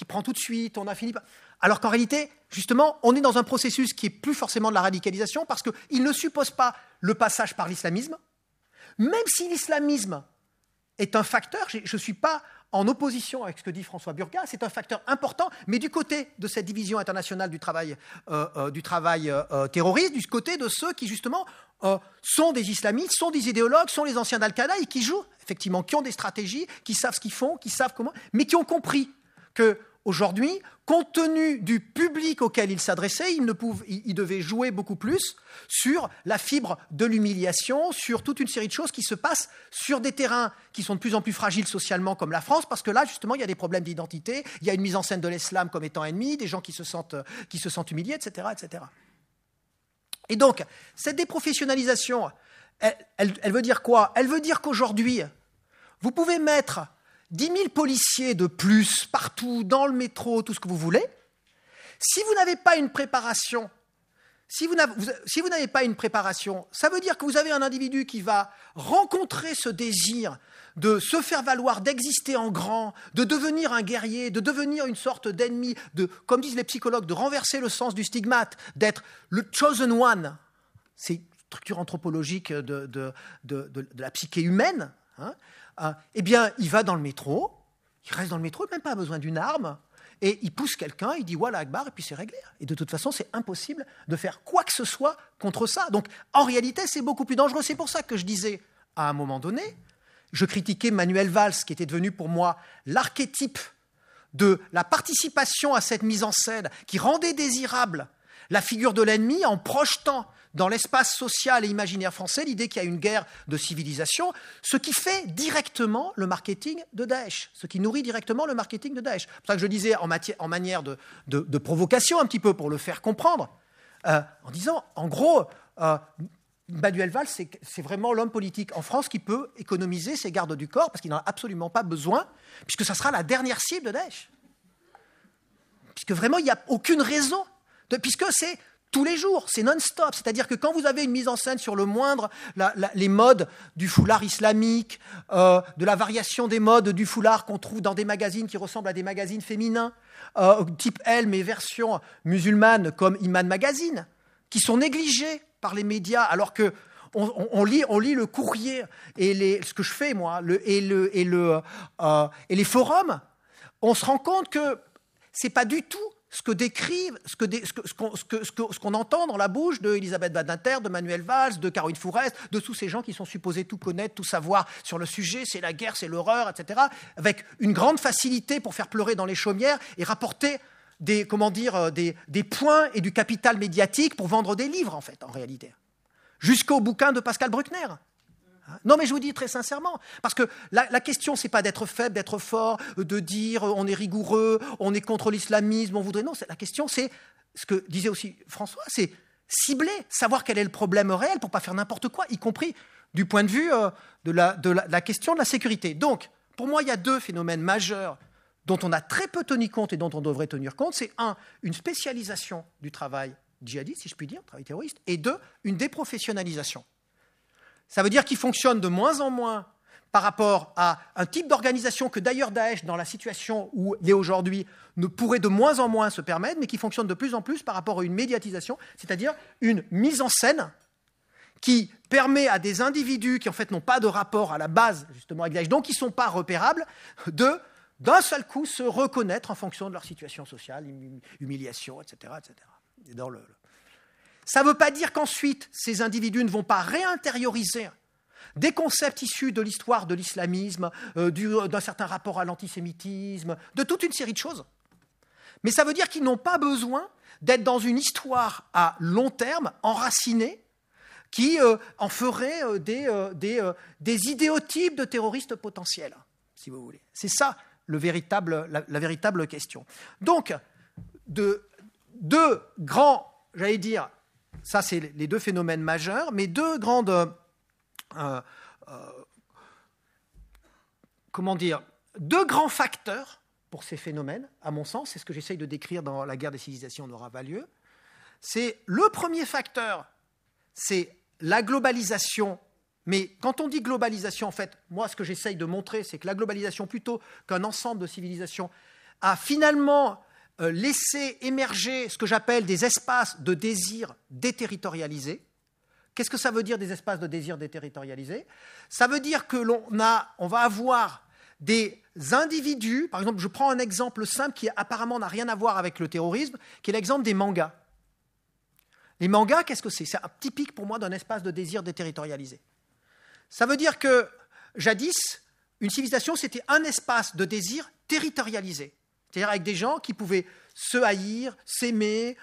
prend tout de suite. On a fini par... Alors qu'en réalité, justement, on est dans un processus qui est plus forcément de la radicalisation, parce qu'il ne suppose pas le passage par l'islamisme, même si l'islamisme est un facteur. Je ne suis pas en opposition avec ce que dit François Burga, c'est un facteur important, mais du côté de cette division internationale du travail terroriste, du côté de ceux qui, justement, sont des islamistes, sont des idéologues, sont les anciens d'Al-Qaïda et qui jouent, effectivement, qui ont des stratégies, qui savent ce qu'ils font, qui savent comment, mais qui ont compris qu'aujourd'hui, compte tenu du public auquel ils s'adressaient, ils devaient jouer beaucoup plus sur la fibre de l'humiliation, sur toute une série de choses qui se passent sur des terrains qui sont de plus en plus fragiles socialement, comme la France, parce que là, justement, il y a des problèmes d'identité, il y a une mise en scène de l'islam comme étant ennemi, des gens qui se sentent humiliés, etc., etc. Et donc, cette déprofessionnalisation, elle veut dire quoi? Elle veut dire qu'aujourd'hui, vous pouvez mettre 10 000 policiers de plus partout, dans le métro, tout ce que vous voulez. Si vous n'avez pas une préparation, ça veut dire que vous avez un individu qui va rencontrer ce désir de se faire valoir, d'exister en grand, de devenir un guerrier, de devenir une sorte d'ennemi, comme disent les psychologues, de renverser le sens du stigmate, d'être le chosen one. C'est une structure anthropologique de la psyché humaine. Eh bien, il va dans le métro, il reste dans le métro, il n'a même pas besoin d'une arme, et il pousse quelqu'un, il dit « Wallah Akbar » et puis c'est réglé. Et de toute façon, c'est impossible de faire quoi que ce soit contre ça. Donc, en réalité, c'est beaucoup plus dangereux. C'est pour ça que je disais, à un moment donné, je critiquais Manuel Valls, qui était devenu pour moi l'archétype de la participation à cette mise en scène, qui rendait désirable la figure de l'ennemi en projetant dans l'espace social et imaginaire français l'idée qu'il y a une guerre de civilisation, ce qui fait directement le marketing de Daesh, ce qui nourrit directement le marketing de Daesh. C'est pour ça que je disais en manière de provocation un petit peu pour le faire comprendre, en disant, en gros, Manuel Valls, c'est vraiment l'homme politique en France qui peut économiser ses gardes du corps parce qu'il n'en a absolument pas besoin, puisque ça sera la dernière cible de Daesh. Puisque vraiment, il n'y a aucune raison, puisque c'est tous les jours, c'est non-stop. C'est-à-dire que quand vous avez une mise en scène sur le moindre, les modes du foulard islamique, de la variation des modes du foulard qu'on trouve dans des magazines qui ressemblent à des magazines féminins, type Elle, mais version musulmane comme Iman Magazine, qui sont négligés par les médias, alors que on lit le courrier et ce que je fais moi, et les forums, on se rend compte que c'est pas du tout ce que décrivent, ce qu'on entend dans la bouche d'Elisabeth Badinter, de Manuel Valls, de Caroline Fourest, de tous ces gens qui sont supposés tout connaître, tout savoir sur le sujet, c'est la guerre, c'est l'horreur, etc., avec une grande facilité pour faire pleurer dans les chaumières et rapporter des points et du capital médiatique pour vendre des livres, en fait, en réalité. Jusqu'au bouquin de Pascal Bruckner. Non, mais je vous dis très sincèrement, parce que la question, c'est pas d'être faible, d'être fort, de dire on est rigoureux, on est contre l'islamisme, on voudrait... Non, la question, c'est ce que disait aussi François, c'est cibler, savoir quel est le problème réel pour pas faire n'importe quoi, y compris du point de vue de la question de la sécurité. Donc, pour moi, il y a deux phénomènes majeurs dont on a très peu tenu compte et dont on devrait tenir compte. C'est une spécialisation du travail djihadiste, si je puis dire, travail terroriste, et deux, une déprofessionnalisation. Ça veut dire qu'il fonctionne de moins en moins par rapport à un type d'organisation que d'ailleurs Daesh, dans la situation où il est aujourd'hui, ne pourrait de moins en moins se permettre, mais qui fonctionne de plus en plus par rapport à une médiatisation, c'est-à-dire une mise en scène qui permet à des individus qui en fait n'ont pas de rapport à la base justement avec Daesh, donc qui ne sont pas repérables, d'un seul coup se reconnaître en fonction de leur situation sociale, humiliation, etc. etc. Et ça ne veut pas dire qu'ensuite, ces individus ne vont pas réintérioriser des concepts issus de l'histoire de l'islamisme, d'un certain rapport à l'antisémitisme, de toute une série de choses. Mais ça veut dire qu'ils n'ont pas besoin d'être dans une histoire à long terme, enracinée, qui en ferait des idéotypes de terroristes potentiels, si vous voulez. C'est ça la véritable question. Donc, deux grands, j'allais dire, ça, c'est les deux phénomènes majeurs, mais deux grandes... deux grands facteurs pour ces phénomènes, à mon sens, c'est ce que j'essaye de décrire dans La guerre des civilisations n'aura pas lieu. C'est le premier facteur, c'est la globalisation. Mais quand on dit globalisation, en fait, moi, ce que j'essaye de montrer, c'est que la globalisation, plutôt qu'un ensemble de civilisations, a finalement... laisser émerger ce que j'appelle des espaces de désir déterritorialisés. Qu'est-ce que ça veut dire des espaces de désir déterritorialisés ? Ça veut dire que on va avoir des individus, par exemple, je prends un exemple simple qui apparemment n'a rien à voir avec le terrorisme, qui est l'exemple des mangas. Les mangas, qu'est-ce que c'est ? C'est typique pour moi d'un espace de désir déterritorialisé. Ça veut dire que jadis, une civilisation, c'était un espace de désir territorialisé. C'est-à-dire avec des gens qui pouvaient se haïr, s'aimer,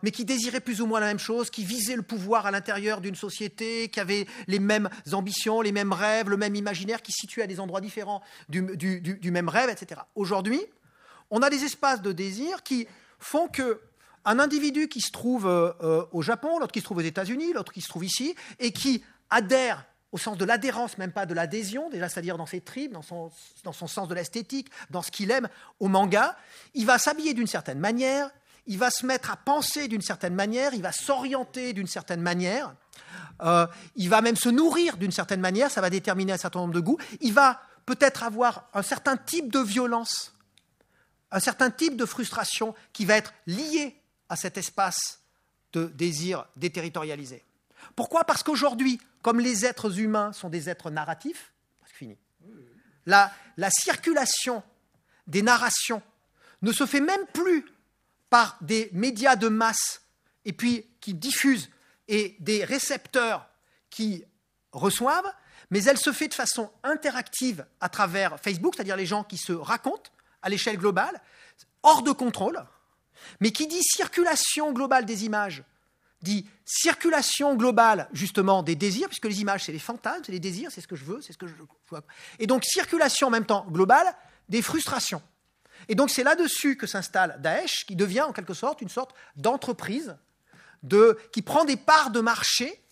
mais qui désiraient plus ou moins la même chose, qui visaient le pouvoir à l'intérieur d'une société, qui avaient les mêmes ambitions, les mêmes rêves, le même imaginaire, qui se situaient à des endroits différents du même rêve, etc. Aujourd'hui, on a des espaces de désir qui font qu'un individu qui se trouve au Japon, l'autre qui se trouve aux États-Unis, l'autre qui se trouve ici, et qui adhère au sens de l'adhérence, même pas de l'adhésion, déjà, c'est-à-dire dans ses tripes, dans son sens de l'esthétique, dans ce qu'il aime au manga, il va s'habiller d'une certaine manière, il va se mettre à penser d'une certaine manière, il va s'orienter d'une certaine manière, il va même se nourrir d'une certaine manière, ça va déterminer un certain nombre de goûts, il va peut-être avoir un certain type de violence, un certain type de frustration qui va être lié à cet espace de désir déterritorialisé. Pourquoi ? Parce qu'aujourd'hui, comme les êtres humains sont des êtres narratifs, c'est fini. La circulation des narrations ne se fait même plus par des médias de masse et puis qui diffusent et des récepteurs qui reçoivent, mais elle se fait de façon interactive à travers Facebook, c'est-à-dire les gens qui se racontent à l'échelle globale, hors de contrôle, mais qui dit circulation globale des images, dit circulation globale, justement, des désirs, puisque les images, c'est les fantasmes, c'est les désirs, c'est ce que je veux, c'est ce que je vois. Et donc, circulation en même temps globale des frustrations. Et donc, c'est là-dessus que s'installe Daesh, qui devient en quelque sorte une sorte d'entreprise qui prend des parts de marché,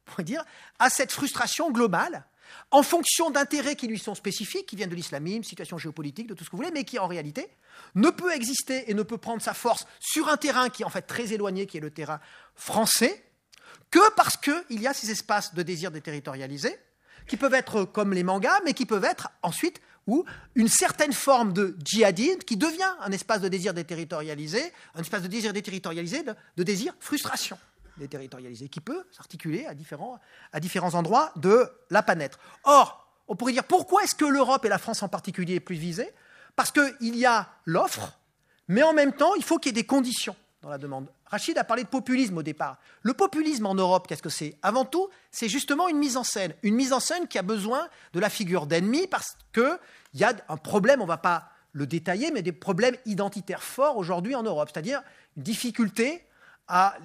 on pourrait dire, à cette frustration globale, en fonction d'intérêts qui lui sont spécifiques, qui viennent de l'islamisme, situation géopolitique, de tout ce que vous voulez, mais qui, en réalité, ne peut exister et ne peut prendre sa force sur un terrain qui est en fait très éloigné, qui est le terrain français, que parce qu'il y a ces espaces de désir déterritorialisés, qui peuvent être comme les mangas, mais qui peuvent être ensuite ou une certaine forme de djihadisme qui devient un espace de désir déterritorialisé, un espace de désir déterritorialisé de désir frustration. déterritorialisée, qui peut s'articuler à différents endroits de la planète. Or, on pourrait dire, pourquoi est-ce que l'Europe et la France en particulier est plus visée ? Parce qu'il y a l'offre, mais en même temps, il faut qu'il y ait des conditions dans la demande. Rachid a parlé de populisme au départ. Le populisme en Europe, qu'est-ce que c'est ? Avant tout, c'est justement une mise en scène. Une mise en scène qui a besoin de la figure d'ennemi parce qu'il y a un problème, on ne va pas le détailler, mais des problèmes identitaires forts aujourd'hui en Europe. C'est-à-dire une difficulté à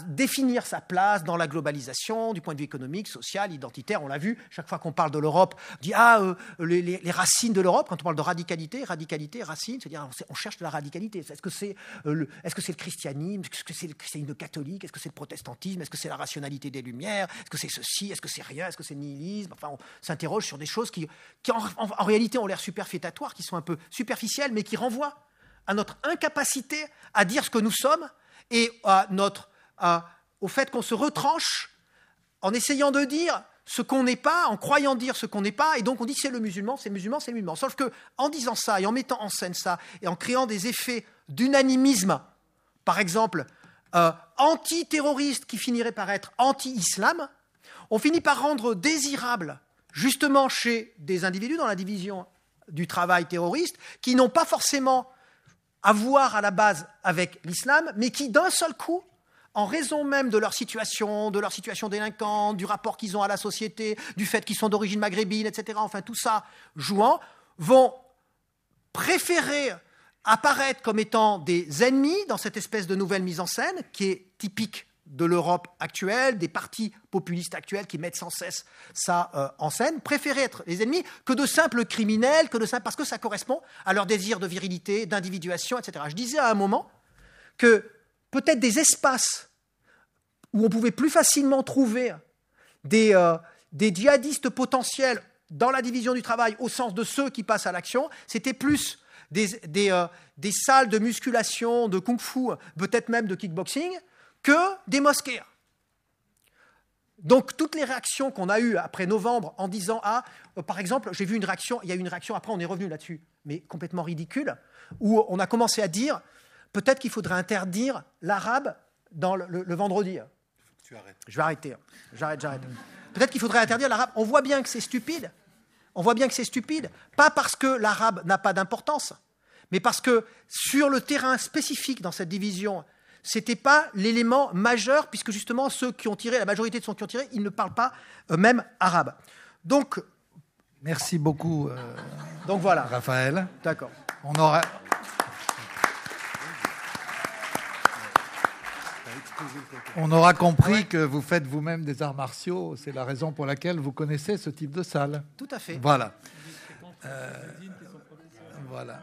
définir sa place dans la globalisation, du point de vue économique, social, identitaire. On l'a vu, chaque fois qu'on parle de l'Europe, on dit les racines de l'Europe. Quand on parle de radicalité, racine, c'est-à-dire on cherche de la radicalité. Est-ce que c'est le christianisme ? Est-ce que c'est le christianisme catholique ? Est-ce que c'est le protestantisme ? Est-ce que c'est la rationalité des Lumières ? Est-ce que c'est ceci ? Est-ce que c'est rien ? Est-ce que c'est le nihilisme ? Enfin, on s'interroge sur des choses qui en réalité ont l'air superfétatoires, qui sont un peu superficielles, mais qui renvoient à notre incapacité à dire ce que nous sommes et à au fait qu'on se retranche en essayant de dire ce qu'on n'est pas, en croyant dire ce qu'on n'est pas, et donc on dit c'est le musulman, c'est le musulman, c'est le musulman. Sauf qu'en disant ça et en mettant en scène ça et en créant des effets d'unanimisme, par exemple anti-terroriste qui finirait par être anti-islam, on finit par rendre désirable, justement chez des individus dans la division du travail terroriste, qui n'ont pas forcément à voir à la base avec l'islam, mais qui d'un seul coup, en raison même de leur situation délinquante, du rapport qu'ils ont à la société, du fait qu'ils sont d'origine maghrébine, etc., enfin tout ça jouant, vont préférer apparaître comme étant des ennemis dans cette espèce de nouvelle mise en scène qui est typique de l'Europe actuelle, des partis populistes actuels qui mettent sans cesse ça en scène, préférer être les ennemis que de simples criminels, parce que ça correspond à leur désir de virilité, d'individuation, etc. Je disais à un moment que peut-être des espaces où on pouvait plus facilement trouver des djihadistes potentiels dans la division du travail au sens de ceux qui passent à l'action, c'était plus des salles de musculation, de kung-fu, peut-être même de kickboxing, que des mosquées. Donc toutes les réactions qu'on a eues après novembre en disant par exemple, j'ai vu il y a eu une réaction, après on est revenu là-dessus, mais complètement ridicule, où on a commencé à dire peut-être qu'il faudrait interdire l'arabe dans le vendredi. Tu arrêtes. Je vais arrêter. J'arrête. Peut-être qu'il faudrait interdire l'arabe. On voit bien que c'est stupide. Pas parce que l'arabe n'a pas d'importance, mais parce que sur le terrain spécifique dans cette division, ce n'était pas l'élément majeur, puisque justement la majorité de ceux qui ont tiré, ils ne parlent pas eux-mêmes arabe. Donc, merci beaucoup, donc voilà. Raphaël. D'accord. On aura compris que vous faites vous-même des arts martiaux. C'est la raison pour laquelle vous connaissez ce type de salle. Tout à fait. Voilà. Voilà.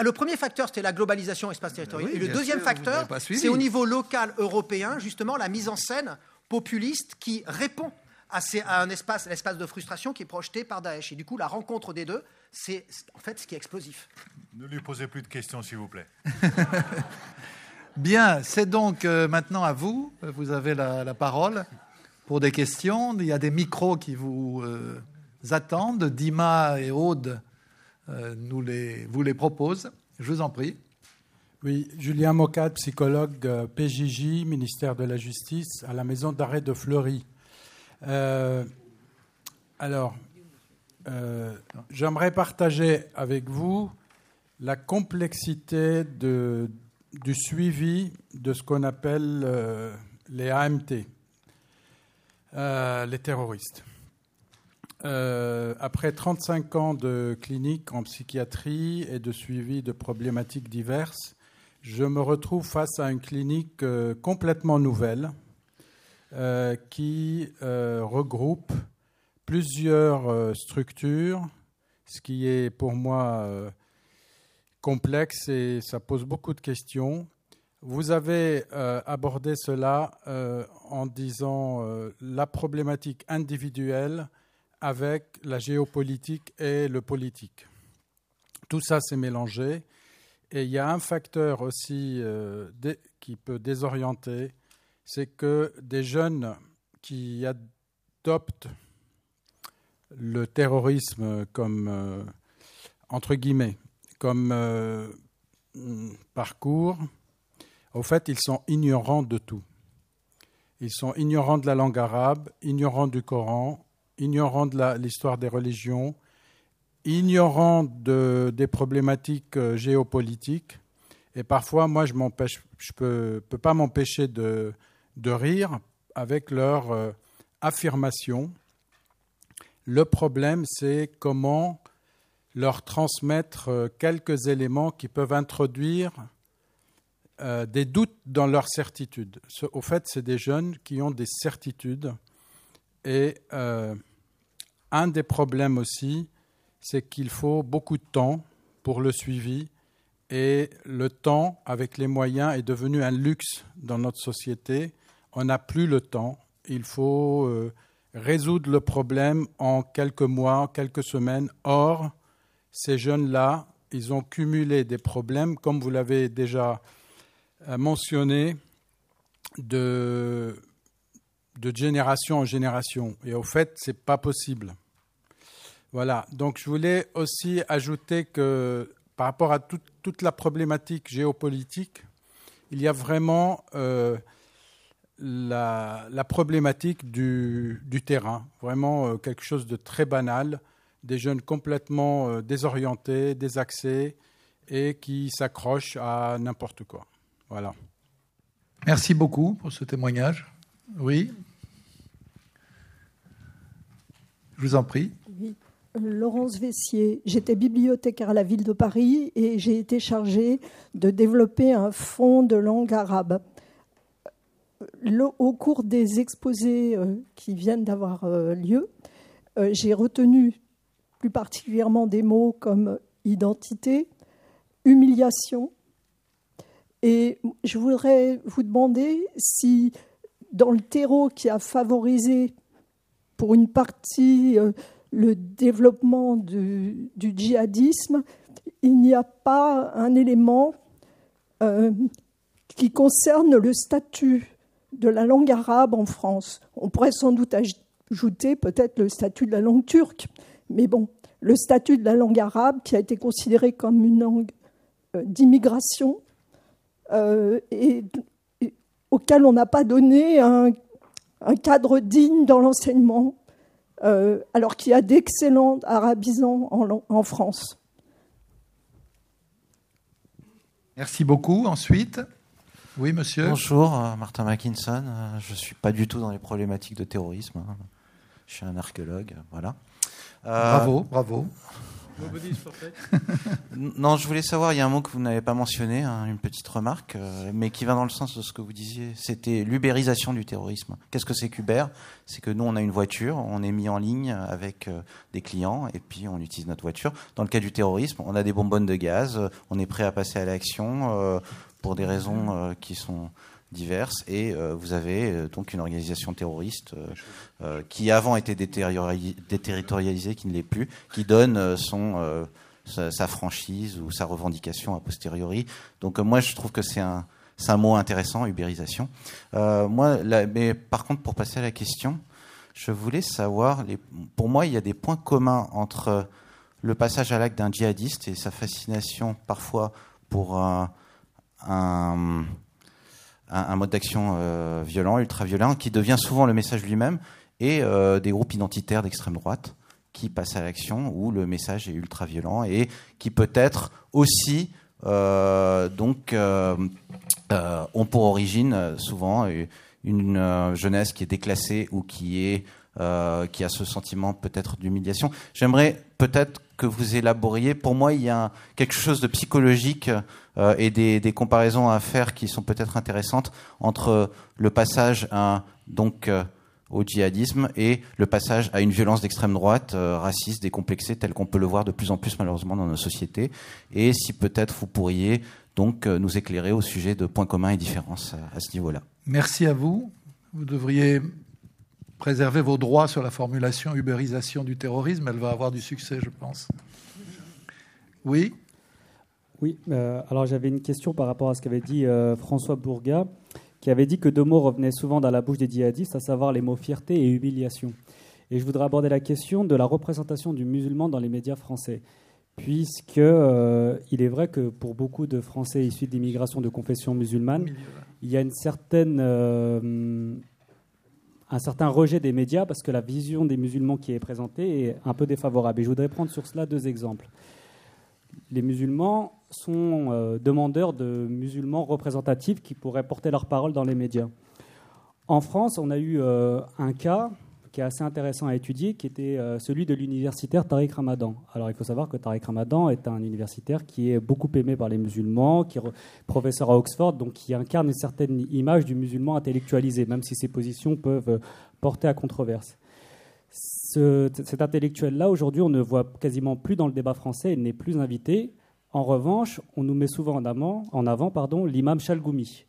Le premier facteur, c'était la globalisation espace-territorial. Oui, et le deuxième facteur, c'est au niveau local européen, justement, la mise en scène populiste qui répond à l'espace de frustration qui est projeté par Daesh. Et du coup, la rencontre des deux, c'est en fait ce qui est explosif. Ne lui posez plus de questions, s'il vous plaît. Bien, c'est donc maintenant à vous. Vous avez la parole pour des questions. Il y a des micros qui vous attendent. Dima et Aude vous les proposent. Je vous en prie. Oui, Julien Mocade, psychologue PJJ, ministère de la Justice, à la maison d'arrêt de Fleury. J'aimerais partager avec vous la complexité du suivi de ce qu'on appelle les AMT, les terroristes. Après 35 ans de clinique en psychiatrie et de suivi de problématiques diverses, je me retrouve face à une clinique complètement nouvelle qui regroupe plusieurs structures, ce qui est pour moi complexe et ça pose beaucoup de questions. Vous avez abordé cela en disant la problématique individuelle avec la géopolitique et le politique. Tout ça s'est mélangé et il y a un facteur aussi qui peut désorienter, c'est que des jeunes qui adoptent le terrorisme comme, entre guillemets, comme parcours, Au fait, ils sont ignorants de tout. Ils sont ignorants de la langue arabe, ignorants du Coran, ignorants de l'histoire des religions, ignorants des problématiques géopolitiques. Et parfois, moi, je peux pas m'empêcher de rire avec leur affirmation. Le problème, c'est comment leur transmettre quelques éléments qui peuvent introduire des doutes dans leurs certitudes. Au fait, c'est des jeunes qui ont des certitudes. Et un des problèmes aussi, c'est qu'il faut beaucoup de temps pour le suivi. Et le temps, avec les moyens, est devenu un luxe dans notre société. On n'a plus le temps. Il faut résoudre le problème en quelques mois, quelques semaines. Or, ces jeunes-là, ils ont cumulé des problèmes, comme vous l'avez déjà mentionné, de génération en génération. Et au fait, ce n'est pas possible. Voilà. Donc, je voulais aussi ajouter que par rapport à toute la problématique géopolitique, il y a vraiment la problématique du terrain, vraiment quelque chose de très banal, des jeunes complètement désorientés, désaxés et qui s'accrochent à n'importe quoi. Voilà. Merci beaucoup pour ce témoignage. Oui. Je vous en prie. Oui. Laurence Vessier, j'étais bibliothécaire à la ville de Paris et j'ai été chargée de développer un fonds de langue arabe. Au cours des exposés qui viennent d'avoir lieu, j'ai retenu plus particulièrement des mots comme identité, humiliation. Et je voudrais vous demander si, dans le terreau qui a favorisé pour une partie le développement du djihadisme, il n'y a pas un élément qui concerne le statut de la langue arabe en France. On pourrait sans doute ajouter peut-être le statut de la langue turque, mais bon, le statut de la langue arabe qui a été considéré comme une langue d'immigration et auquel on n'a pas donné un cadre digne dans l'enseignement, alors qu'il y a d'excellents arabisants en France. Merci beaucoup. Ensuite, oui, monsieur. Bonjour, Martin Mackinson. Je ne suis pas du tout dans les problématiques de terrorisme. Je suis un archéologue, voilà. Bravo. Non, je voulais savoir, il y a un mot que vous n'avez pas mentionné, une petite remarque, mais qui va dans le sens de ce que vous disiez. C'était l'ubérisation du terrorisme. Qu'est-ce que c'est qu'Uber ? C'est que nous, on a une voiture, on est mis en ligne avec des clients, et puis on utilise notre voiture. Dans le cas du terrorisme, on a des bonbonnes de gaz, on est prêt à passer à l'action pour des raisons qui sont diverses, et vous avez donc une organisation terroriste qui avant était déterritorialisée, qui ne l'est plus, qui donne sa franchise ou sa revendication a posteriori. Donc moi je trouve que c'est un mot intéressant, ubérisation. Mais par contre, pour passer à la question, je voulais savoir, pour moi il y a des points communs entre le passage à l'acte d'un djihadiste et sa fascination parfois pour un mode d'action violent, ultra-violent, qui devient souvent le message lui-même, et des groupes identitaires d'extrême droite qui passent à l'action où le message est ultra-violent et qui peut-être aussi ont pour origine souvent une jeunesse qui est déclassée ou qui a ce sentiment peut-être d'humiliation. J'aimerais peut-être que vous élaboriez. Pour moi, il y a quelque chose de psychologique et des comparaisons à faire qui sont peut-être intéressantes entre le passage au djihadisme et le passage à une violence d'extrême droite, raciste, décomplexée, telle qu'on peut le voir de plus en plus malheureusement dans nos sociétés. Et si peut-être vous pourriez donc nous éclairer au sujet de points communs et différences à ce niveau-là. Merci à vous. Vous devriez préserver vos droits sur la formulation ubérisation du terrorisme. Elle va avoir du succès, je pense. Oui. Oui, alors j'avais une question par rapport à ce qu'avait dit François Bourga, qui avait dit que deux mots revenaient souvent dans la bouche des djihadistes, à savoir les mots fierté et humiliation. Et je voudrais aborder la question de la représentation du musulman dans les médias français. puisque il est vrai que pour beaucoup de Français issus d'immigration de confession musulmane, il y a un certain rejet des médias parce que la vision des musulmans qui est présentée est un peu défavorable. Et je voudrais prendre sur cela 2 exemples. Les musulmans sont demandeurs de musulmans représentatifs qui pourraient porter leur parole dans les médias. En France, on a eu un cas qui est assez intéressant à étudier, qui était celui de l'universitaire Tariq Ramadan. Alors, il faut savoir que Tariq Ramadan est un universitaire qui est beaucoup aimé par les musulmans, qui est professeur à Oxford, donc qui incarne une certaine image du musulman intellectualisé, même si ses positions peuvent porter à controverse. Cet intellectuel-là, aujourd'hui, on ne voit quasiment plus dans le débat français, il n'est plus invité. En revanche, on nous met souvent en avant l'imam Chalgoumi.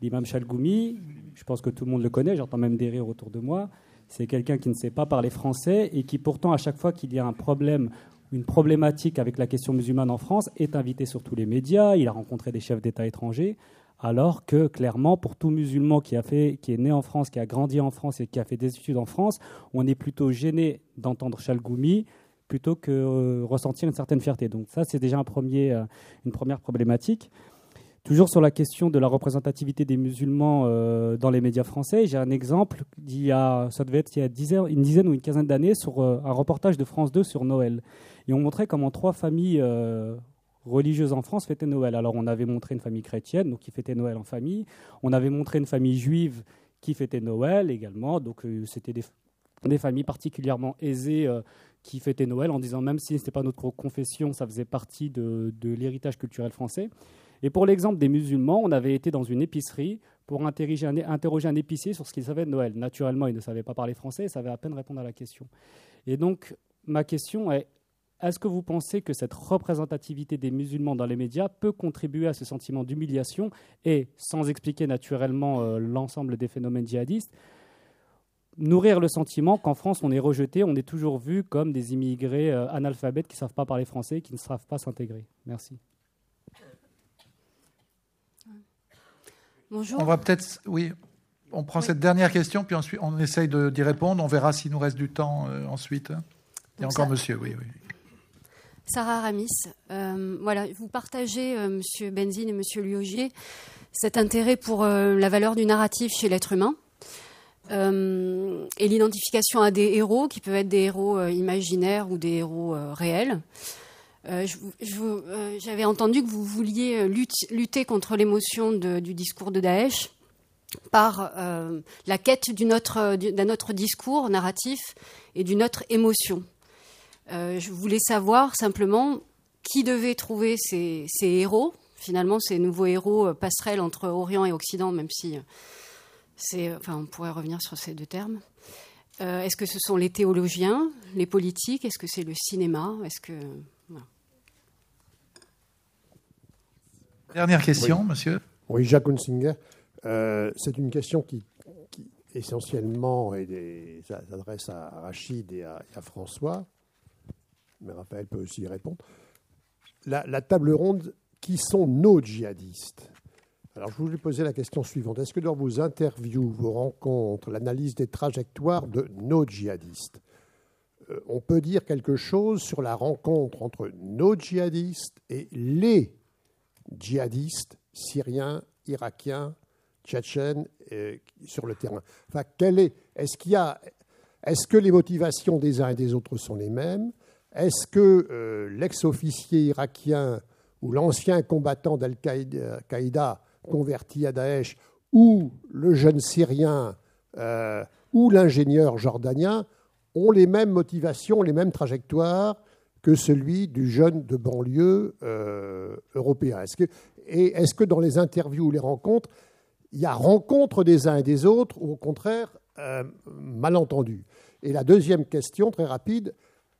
L'imam Chalgoumi, je pense que tout le monde le connaît, j'entends même des rires autour de moi. C'est quelqu'un qui ne sait pas parler français et qui pourtant, à chaque fois qu'il y a un problème, une problématique avec la question musulmane en France, est invité sur tous les médias. Il a rencontré des chefs d'État étrangers, alors que clairement, pour tout musulman qui est né en France, qui a grandi en France et qui a fait des études en France, on est plutôt gêné d'entendre Chalgoumi plutôt que ressentir une certaine fierté. Donc ça, c'est déjà une première problématique. Toujours sur la question de la représentativité des musulmans dans les médias français, j'ai un exemple ça devait être il y a une dizaine ou une quinzaine d'années, sur un reportage de France 2 sur Noël. Et on montrait comment 3 familles religieuses en France fêtaient Noël. Alors on avait montré une famille chrétienne, donc qui fêtait Noël en famille. On avait montré une famille juive qui fêtait Noël également. Donc c'était des familles particulièrement aisées qui fêtaient Noël, en disant même si ce n'était pas notre confession, ça faisait partie de l'héritage culturel français. Et pour l'exemple des musulmans, on avait été dans une épicerie pour interroger un épicier sur ce qu'il savait de Noël. Naturellement, il ne savait pas parler français, il savait à peine répondre à la question. Et donc, ma question est, est-ce que vous pensez que cette représentativité des musulmans dans les médias peut contribuer à ce sentiment d'humiliation et, sans expliquer naturellement l'ensemble des phénomènes djihadistes, nourrir le sentiment qu'en France, on est rejeté, on est toujours vu comme des immigrés analphabètes qui ne savent pas parler français, qui ne savent pas s'intégrer? Merci. Bonjour. On va peut-être, on prend cette dernière question, puis ensuite on essaye d'y répondre. On verra s'il nous reste du temps ensuite. Il y a encore monsieur, oui. Sarah Ramis. Voilà, vous partagez, monsieur Benzine et monsieur Liogier, cet intérêt pour la valeur du narratif chez l'être humain et l'identification à des héros qui peuvent être des héros imaginaires ou des héros réels. J'avais entendu que vous vouliez lutter contre l'émotion du discours de Daesh par la quête d'un autre discours narratif et d'une autre émotion. Je voulais savoir simplement qui devait trouver ces héros, finalement ces nouveaux héros passerelles entre Orient et Occident, même si on pourrait revenir sur ces 2 termes. Est-ce que ce sont les théologiens, les politiques? Est-ce que c'est le cinéma? Voilà. Dernière question, monsieur. Oui, Jacques Hunsinger. C'est une question qui essentiellement s'adresse à Rachid et à François, mais Raphaël peut aussi y répondre. La table ronde, qui sont nos djihadistes? Alors, je voulais poser la question suivante. Est-ce que dans vos interviews, vos rencontres, l'analyse des trajectoires de nos djihadistes, on peut dire quelque chose sur la rencontre entre nos djihadistes et les djihadistes syriens, irakiens, tchétchènes sur le terrain? Enfin, est-ce que les motivations des uns et des autres sont les mêmes? Est-ce que l'ex-officier irakien ou l'ancien combattant d'Al-Qaïda converti à Daesh, ou le jeune Syrien ou l'ingénieur jordanien ont les mêmes motivations, les mêmes trajectoires que celui du jeune de banlieue européen? Est-ce que dans les interviews ou les rencontres, il y a rencontre des uns et des autres, ou au contraire, malentendu? Et la deuxième question, très rapide,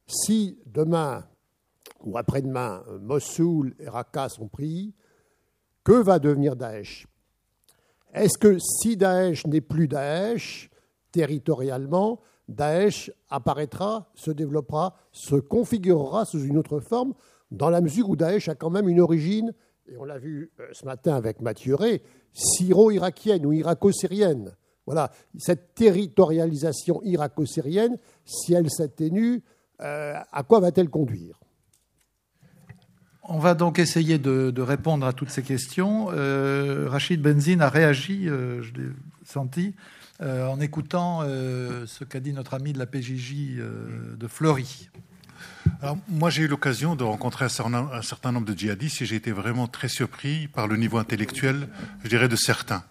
si demain ou après-demain, Mossoul et Raqqa sont pris, que va devenir Daesh? Est-ce que si Daesh n'est plus Daesh, territorialement, Daesh apparaîtra, se développera, se configurera sous une autre forme, dans la mesure où Daesh a quand même une origine, et on l'a vu ce matin avec Mathieu Rey, syro-irakienne ou irako-syrienne. Voilà, cette territorialisation irako-syrienne, si elle s'atténue, à quoi va-t-elle conduire? On va donc essayer de répondre à toutes ces questions. Rachid Benzine a réagi, je l'ai senti, en écoutant ce qu'a dit notre ami de la PJJ de Fleury. Alors, moi, j'ai eu l'occasion de rencontrer un certain nombre de djihadistes et j'ai été vraiment très surpris par le niveau intellectuel, je dirais, de certains.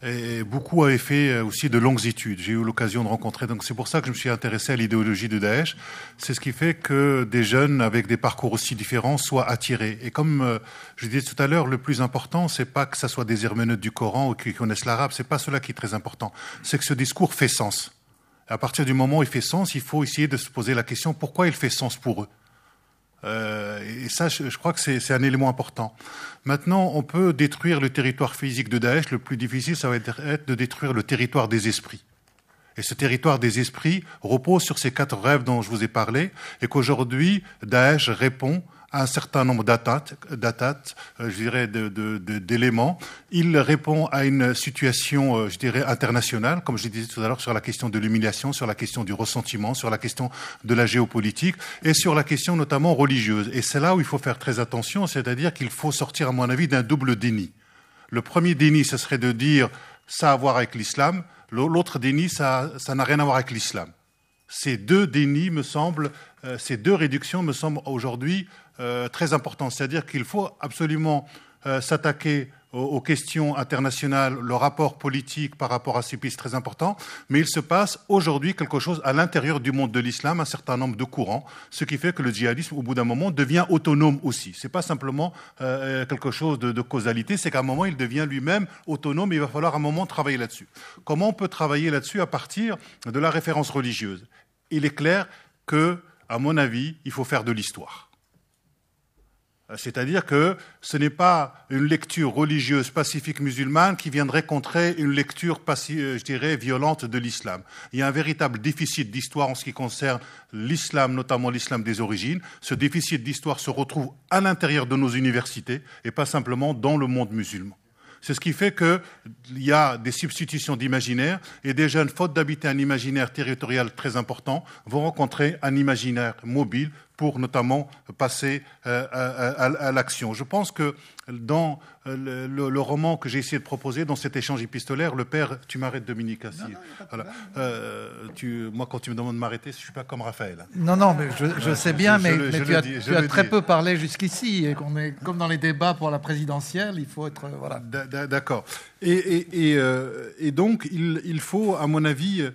Et beaucoup avaient fait aussi de longues études. J'ai eu l'occasion de rencontrer. Donc c'est pour ça que je me suis intéressé à l'idéologie de Daesh. C'est ce qui fait que des jeunes avec des parcours aussi différents soient attirés. Et comme je disais tout à l'heure, le plus important, c'est pas que ça soit des herméneutes du Coran ou qui connaissent l'arabe. C'est pas cela qui est très important. C'est que ce discours fait sens. À partir du moment où il fait sens, il faut essayer de se poser la question pourquoi il fait sens pour eux. Et ça, je crois que c'est un élément important. Maintenant, on peut détruire le territoire physique de Daesh. Le plus difficile, ça va être de détruire le territoire des esprits. Et ce territoire des esprits repose sur ces 4 rêves dont je vous ai parlé, et qu'aujourd'hui, Daesh répond à un certain nombre d'attaques, je dirais, d'éléments. Il répond à une situation, je dirais, internationale, comme je disais tout à l'heure, sur la question de l'humiliation, sur la question du ressentiment, sur la question de la géopolitique et sur la question notamment religieuse. Et c'est là où il faut faire très attention, c'est-à-dire qu'il faut sortir, à mon avis, d'un double déni. Le premier déni, ce serait de dire ça a à voir avec l'islam. L'autre déni, ça n'a rien à voir avec l'islam. Ces 2 dénis me semblent, ces 2 réductions me semblent aujourd'hui très importantes. C'est-à-dire qu'il faut absolument s'attaquer aux questions internationales, le rapport politique par rapport à ces pistes très important, mais il se passe aujourd'hui quelque chose à l'intérieur du monde de l'islam, un certain nombre de courants, ce qui fait que le djihadisme, au bout d'un moment, devient autonome aussi. C'est pas simplement quelque chose de causalité, c'est qu'à un moment, il devient lui-même autonome et il va falloir à un moment travailler là-dessus. Comment on peut travailler là-dessus à partir de la référence religieuse? Il est clair que, à mon avis, il faut faire de l'histoire. C'est-à-dire que ce n'est pas une lecture religieuse pacifique musulmane qui viendrait contrer une lecture, je dirais, violente de l'islam. Il y a un véritable déficit d'histoire en ce qui concerne l'islam, notamment l'islam des origines. Ce déficit d'histoire se retrouve à l'intérieur de nos universités et pas simplement dans le monde musulman. C'est ce qui fait qu'il y a des substitutions d'imaginaire et des jeunes, faute d'habiter un imaginaire territorial très important, vont rencontrer un imaginaire mobile pour notamment passer à l'action. Je pense que dans le roman que j'ai essayé de proposer, dans cet échange épistolaire, le père, tu m'arrêtes Dominique, assis. Voilà. Moi, quand tu me demandes de m'arrêter, je ne suis pas comme Raphaël. Non, mais je sais bien, mais tu as très peu parlé jusqu'ici, et qu'on est comme dans les débats pour la présidentielle, il faut être... Voilà. D'accord. Et donc, il faut, à mon avis...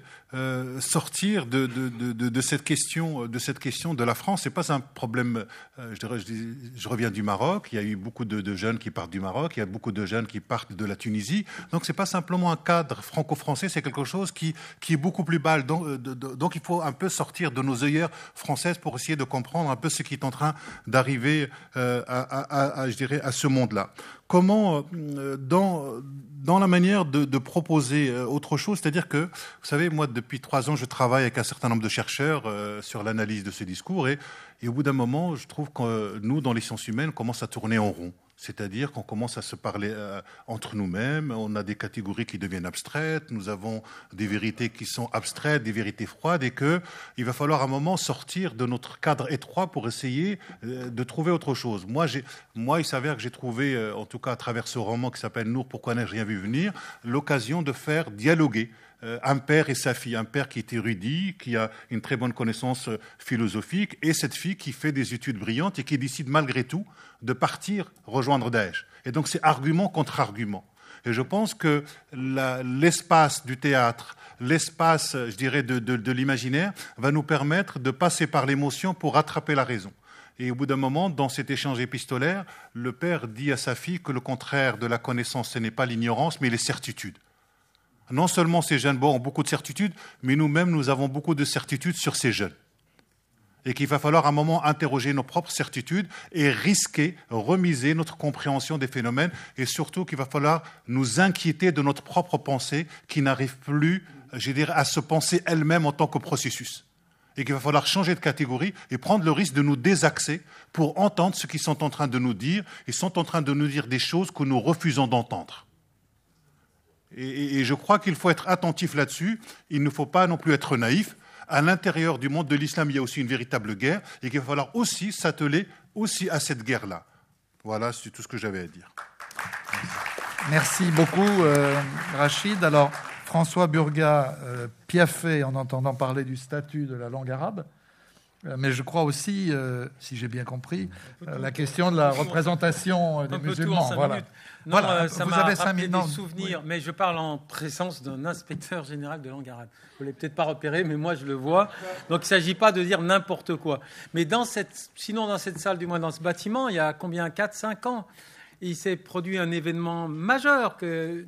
sortir de cette question de la France. C'est pas un problème. Je reviens du Maroc. Il y a eu beaucoup de jeunes qui partent du Maroc. Il y a beaucoup de jeunes qui partent de la Tunisie. Donc c'est pas simplement un cadre franco-français. C'est quelque chose qui est beaucoup plus bas. Donc il faut un peu sortir de nos œillères françaises pour essayer de comprendre un peu ce qui est en train d'arriver je dirais, à ce monde-là. Comment, dans la manière de proposer autre chose, c'est-à-dire que, vous savez, moi, depuis 3 ans, je travaille avec un certain nombre de chercheurs sur l'analyse de ce discours, et au bout d'un moment, je trouve que nous, dans les sciences humaines, on commence à tourner en rond. C'est-à-dire qu'on commence à se parler entre nous-mêmes, on a des catégories qui deviennent abstraites, nous avons des vérités qui sont abstraites, des vérités froides, et qu'il va falloir à un moment sortir de notre cadre étroit pour essayer de trouver autre chose. Moi, il s'avère que j'ai trouvé, en tout cas à travers ce roman qui s'appelle « Nour, pourquoi n'ai-je rien vu venir ?», l'occasion de faire dialoguer un père et sa fille, un père qui est érudit, qui a une très bonne connaissance philosophique, et cette fille qui fait des études brillantes et qui décide malgré tout de partir rejoindre Daesh. Et donc c'est argument contre argument. Et je pense que l'espace du théâtre, l'espace, je dirais, de l'imaginaire, va nous permettre de passer par l'émotion pour rattraper la raison. Et au bout d'un moment, dans cet échange épistolaire, le père dit à sa fille que le contraire de la connaissance, ce n'est pas l'ignorance, mais les certitudes. Non seulement ces jeunes ont beaucoup de certitudes, mais nous-mêmes, nous avons beaucoup de certitudes sur ces jeunes. Et qu'il va falloir à un moment interroger nos propres certitudes et risquer, remiser notre compréhension des phénomènes, et surtout qu'il va falloir nous inquiéter de notre propre pensée qui n'arrive plus, je dirais, à se penser elle-même en tant que processus. Et qu'il va falloir changer de catégorie et prendre le risque de nous désaxer pour entendre ce qu'ils sont en train de nous dire. Ils sont en train de nous dire des choses que nous refusons d'entendre. Et je crois qu'il faut être attentif là-dessus. Il ne faut pas non plus être naïf. À l'intérieur du monde de l'islam, il y a aussi une véritable guerre et qu'il va falloir aussi s'atteler aussi à cette guerre-là. Voilà, c'est tout ce que j'avais à dire. Merci beaucoup, Rachid. Alors, François Burgat piaffait en entendant parler du statut de la langue arabe, mais je crois aussi, si j'ai bien compris, la question de la représentation des musulmans. Voilà. Non, voilà. Ça vous m'a avez rappelé 5 des minutes. souvenirs, mais je parle en présence d'un inspecteur général de langue arabe. Vous ne l'avez peut-être pas repéré, mais moi je le vois. Donc il ne s'agit pas de dire n'importe quoi. Mais sinon dans cette salle, du moins dans ce bâtiment, il y a combien, 4-5 ans, il s'est produit un événement majeur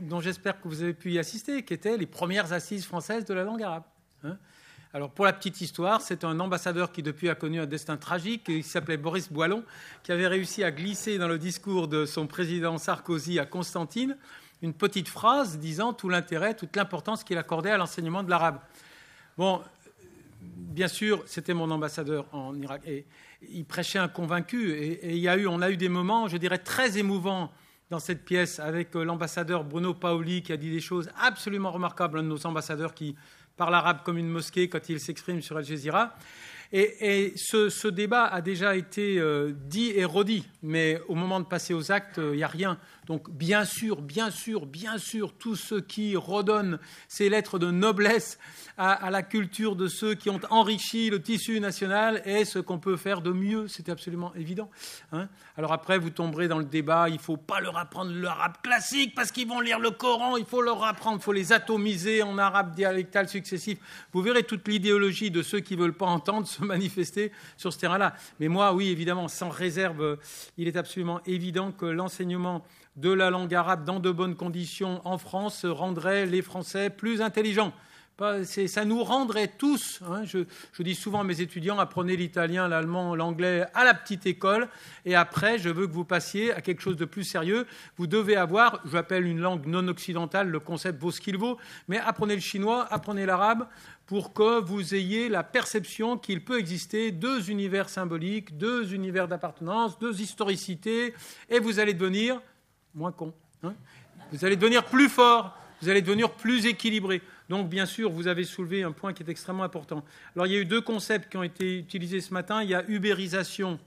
dont j'espère que vous avez pu y assister, qui étaient les premières assises françaises de la langue arabe. Alors, pour la petite histoire, c'est un ambassadeur qui, depuis, a connu un destin tragique, qui s'appelait Boris Boilon, qui avait réussi à glisser dans le discours de son président Sarkozy à Constantine une petite phrase disant tout l'intérêt, toute l'importance qu'il accordait à l'enseignement de l'arabe. Bon, bien sûr, c'était mon ambassadeur en Irak, et il prêchait un convaincu, et on a eu des moments, je dirais, très émouvants dans cette pièce, avec l'ambassadeur Bruno Paoli, qui a dit des choses absolument remarquables, un de nos ambassadeurs qui parle arabe comme une mosquée quand il s'exprime sur Al Jazeera. Et ce débat a déjà été dit et redit, mais au moment de passer aux actes, il n'y a rien. Donc bien sûr, tous ceux qui redonnent ces lettres de noblesse à la culture de ceux qui ont enrichi le tissu national est ce qu'on peut faire de mieux, c'est absolument évident. Alors après, vous tomberez dans le débat, il ne faut pas leur apprendre l'arabe classique parce qu'ils vont lire le Coran, il faut leur apprendre, il faut les atomiser en arabe dialectal successif. Vous verrez toute l'idéologie de ceux qui ne veulent pas entendre se manifester sur ce terrain-là. Mais moi, oui, évidemment, sans réserve, il est absolument évident que l'enseignement de la langue arabe dans de bonnes conditions en France rendrait les Français plus intelligents. Ça nous rendrait tous, je dis souvent à mes étudiants, apprenez l'italien, l'allemand, l'anglais à la petite école, et après, je veux que vous passiez à quelque chose de plus sérieux. Vous devez avoir, j'appelle une langue non occidentale, le concept vaut ce qu'il vaut, mais apprenez le chinois, apprenez l'arabe, pour que vous ayez la perception qu'il peut exister 2 univers symboliques, 2 univers d'appartenance, 2 historicités, et vous allez devenir moins con. Vous allez devenir plus fort, vous allez devenir plus équilibré. Donc, bien sûr, vous avez soulevé un point qui est extrêmement important. Alors, il y a eu 2 concepts qui ont été utilisés ce matin. Il y a ubérisation.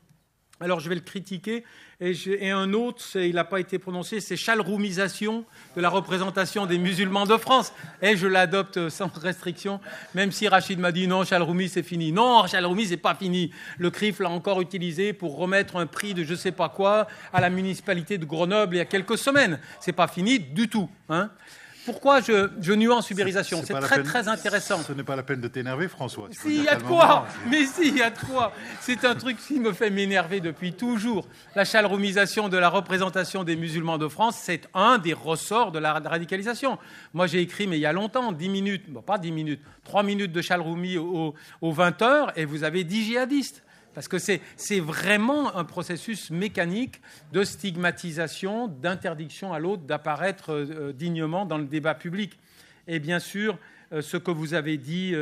Alors, je vais le critiquer. Et un autre, il n'a pas été prononcé, c'est chalroumisation de la représentation des musulmans de France. Et je l'adopte sans restriction, même si Rachid m'a dit non, Chalroumi, c'est fini. Non, Chalroumi, c'est pas fini. Le CRIF l'a encore utilisé pour remettre un prix de je sais pas quoi à la municipalité de Grenoble il y a quelques semaines. C'est pas fini du tout. Pourquoi je nuance ubérisation ? C'est très, très intéressant. Ce n'est pas la peine de t'énerver, François. Si, il y a de quoi. Mais si, il y a de quoi. C'est un truc qui me fait m'énerver depuis toujours. La chalroumisation de la représentation des musulmans de France, c'est un des ressorts de la radicalisation. Moi, j'ai écrit, mais il y a longtemps, 10 minutes, bon, pas 10 minutes, 3 minutes de chalroumi aux 20h, et vous avez 10 djihadistes. Parce que c'est vraiment un processus mécanique de stigmatisation, d'interdiction à l'autre d'apparaître dignement dans le débat public. Et bien sûr, ce que vous avez dit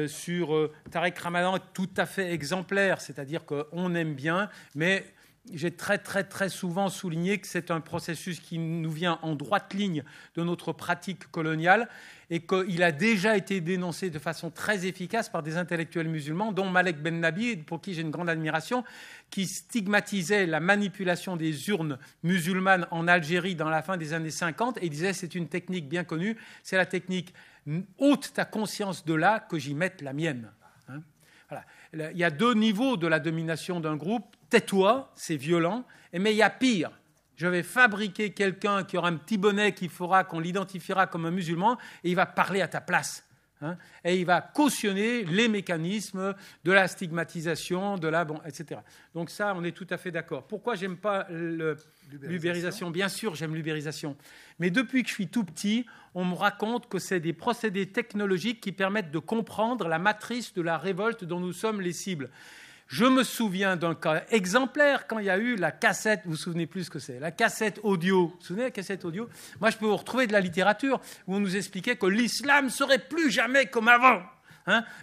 sur Tarek Ramadan est tout à fait exemplaire, c'est-à-dire qu'on aime bien, mais j'ai très, très, très souvent souligné que c'est un processus qui nous vient en droite ligne de notre pratique coloniale et qu'il a déjà été dénoncé de façon très efficace par des intellectuels musulmans, dont Malek Ben Nabi, pour qui j'ai une grande admiration, qui stigmatisait la manipulation des urnes musulmanes en Algérie dans la fin des années 50 et disait c'est une technique bien connue, c'est la technique ôte ta conscience de là que j'y mette la mienne. Voilà. Il y a 2 niveaux de la domination d'un groupe. Tais-toi, c'est violent, mais il y a pire. Je vais fabriquer quelqu'un qui aura un petit bonnet qui fera qu'on l'identifiera comme un musulman et il va parler à ta place. Et il va cautionner les mécanismes de la stigmatisation, etc. Donc ça, on est tout à fait d'accord. Pourquoi j'aime pas l'ubérisation ? Bien sûr, j'aime l'ubérisation. Mais depuis que je suis tout petit, on me raconte que c'est des procédés technologiques qui permettent de comprendre la matrice de la révolte dont nous sommes les cibles. Je me souviens d'un cas exemplaire quand il y a eu la cassette, vous vous souvenez plus ce que c'est, la cassette audio. Vous vous souvenez de la cassette audio ? Moi, je peux vous retrouver de la littérature où on nous expliquait que l'islam serait plus jamais comme avant.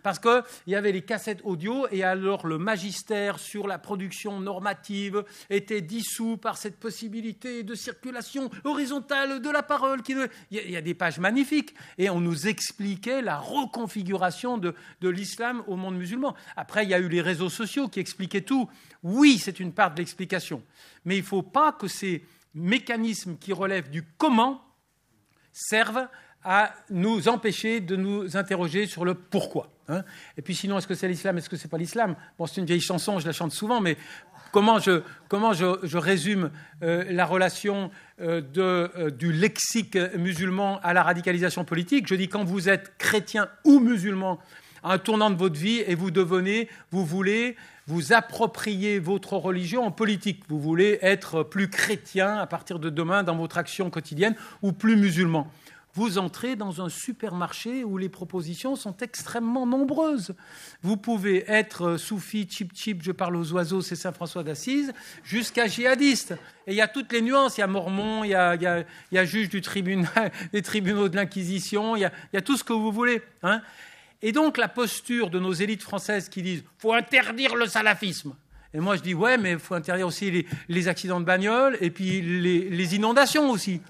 parce qu'il y avait les cassettes audio et alors le magistère sur la production normative était dissous par cette possibilité de circulation horizontale de la parole. Il y a des pages magnifiques et on nous expliquait la reconfiguration de l'islam au monde musulman. Après, il y a eu les réseaux sociaux qui expliquaient tout. Oui, c'est une part de l'explication, mais il ne faut pas que ces mécanismes qui relèvent du comment servent à nous empêcher de nous interroger sur le pourquoi. Et puis sinon, est-ce que c'est l'islam, est-ce que c'est pas l'islam? Bon, c'est une vieille chanson, je la chante souvent, mais comment je résume la relation du lexique musulman à la radicalisation politique? Je dis, quand vous êtes chrétien ou musulman, à un tournant de votre vie, et vous voulez vous approprier votre religion en politique. Vous voulez être plus chrétien à partir de demain dans votre action quotidienne ou plus musulman. Vous entrez dans un supermarché où les propositions sont extrêmement nombreuses. Vous pouvez être soufi, chip, je parle aux oiseaux, c'est Saint François d'Assise, jusqu'à djihadiste. Et il y a toutes les nuances. Il y a mormon, il y a juge du tribunal, des tribunaux de l'Inquisition, il y a tout ce que vous voulez. Et donc la posture de nos élites françaises qui disent « faut interdire le salafisme ». Et moi je dis « ouais, mais il faut interdire aussi les accidents de bagnole et puis les inondations aussi ».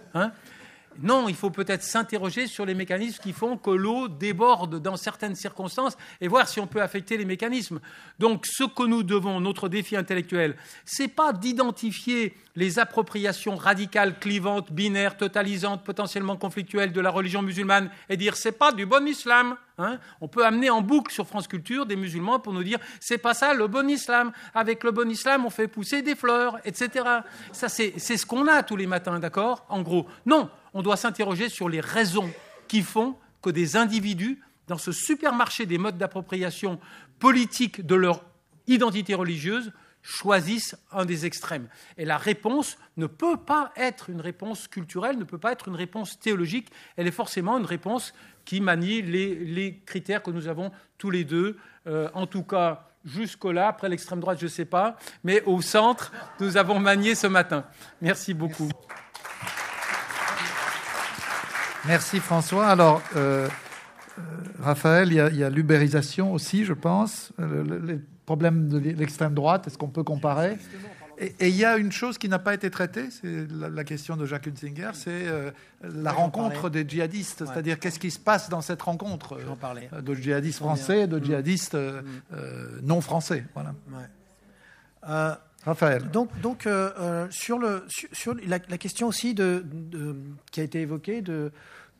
Non, il faut peut-être s'interroger sur les mécanismes qui font que l'eau déborde dans certaines circonstances et voir si on peut affecter les mécanismes. Donc, ce que nous devons, notre défi intellectuel, c'est pas d'identifier les appropriations radicales, clivantes, binaires, totalisantes, potentiellement conflictuelles de la religion musulmane et dire c'est pas du bon islam. On peut amener en boucle sur France Culture des musulmans pour nous dire c'est pas ça le bon islam. Avec le bon islam, on fait pousser des fleurs, etc. Ça, c'est ce qu'on a tous les matins, d'accord? En gros, non. On doit s'interroger sur les raisons qui font que des individus, dans ce supermarché des modes d'appropriation politique de leur identité religieuse, choisissent un des extrêmes. Et la réponse ne peut pas être une réponse culturelle, ne peut pas être une réponse théologique. Elle est forcément une réponse qui manie les critères que nous avons tous les deux, en tout cas jusque-là. Après l'extrême droite, je ne sais pas, mais au centre, nous avons manié ce matin. Merci beaucoup. Merci François. Alors, Raphaël, il y a l'ubérisation aussi, je pense. Les problèmes de l'extrême droite, est-ce qu'on peut comparer? Et il y a une chose qui n'a pas été traitée, c'est la question de Jacques Hunsinger, c'est la rencontre des djihadistes. Ouais. C'est-à-dire, qu'est-ce qui se passe dans cette rencontre de djihadistes français et de djihadistes non français. Voilà. Ouais. Raphaël. Donc sur la question aussi qui a été évoquée de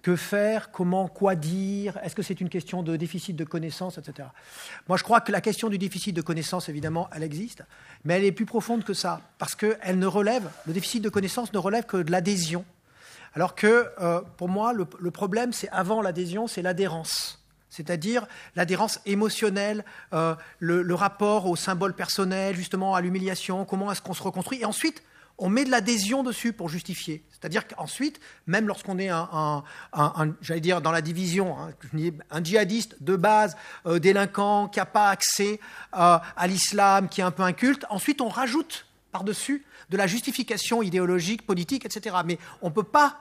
que faire, comment, quoi dire, est-ce que c'est une question de déficit de connaissances, etc. Moi, je crois que la question du déficit de connaissances, évidemment, elle existe, mais elle est plus profonde que ça, parce que le déficit de connaissances ne relève que de l'adhésion, alors que, pour moi, le problème, c'est avant l'adhésion, c'est l'adhérence. C'est-à-dire l'adhérence émotionnelle, le rapport au symbole personnel, justement à l'humiliation, comment est-ce qu'on se reconstruit. Et ensuite, on met de l'adhésion dessus pour justifier. C'est-à-dire qu'ensuite, même lorsqu'on est j'allais dire dans la division, un djihadiste de base, délinquant, qui n'a pas accès à l'islam, qui est un peu inculte, ensuite on rajoute par-dessus de la justification idéologique, politique, etc. Mais on ne peut pas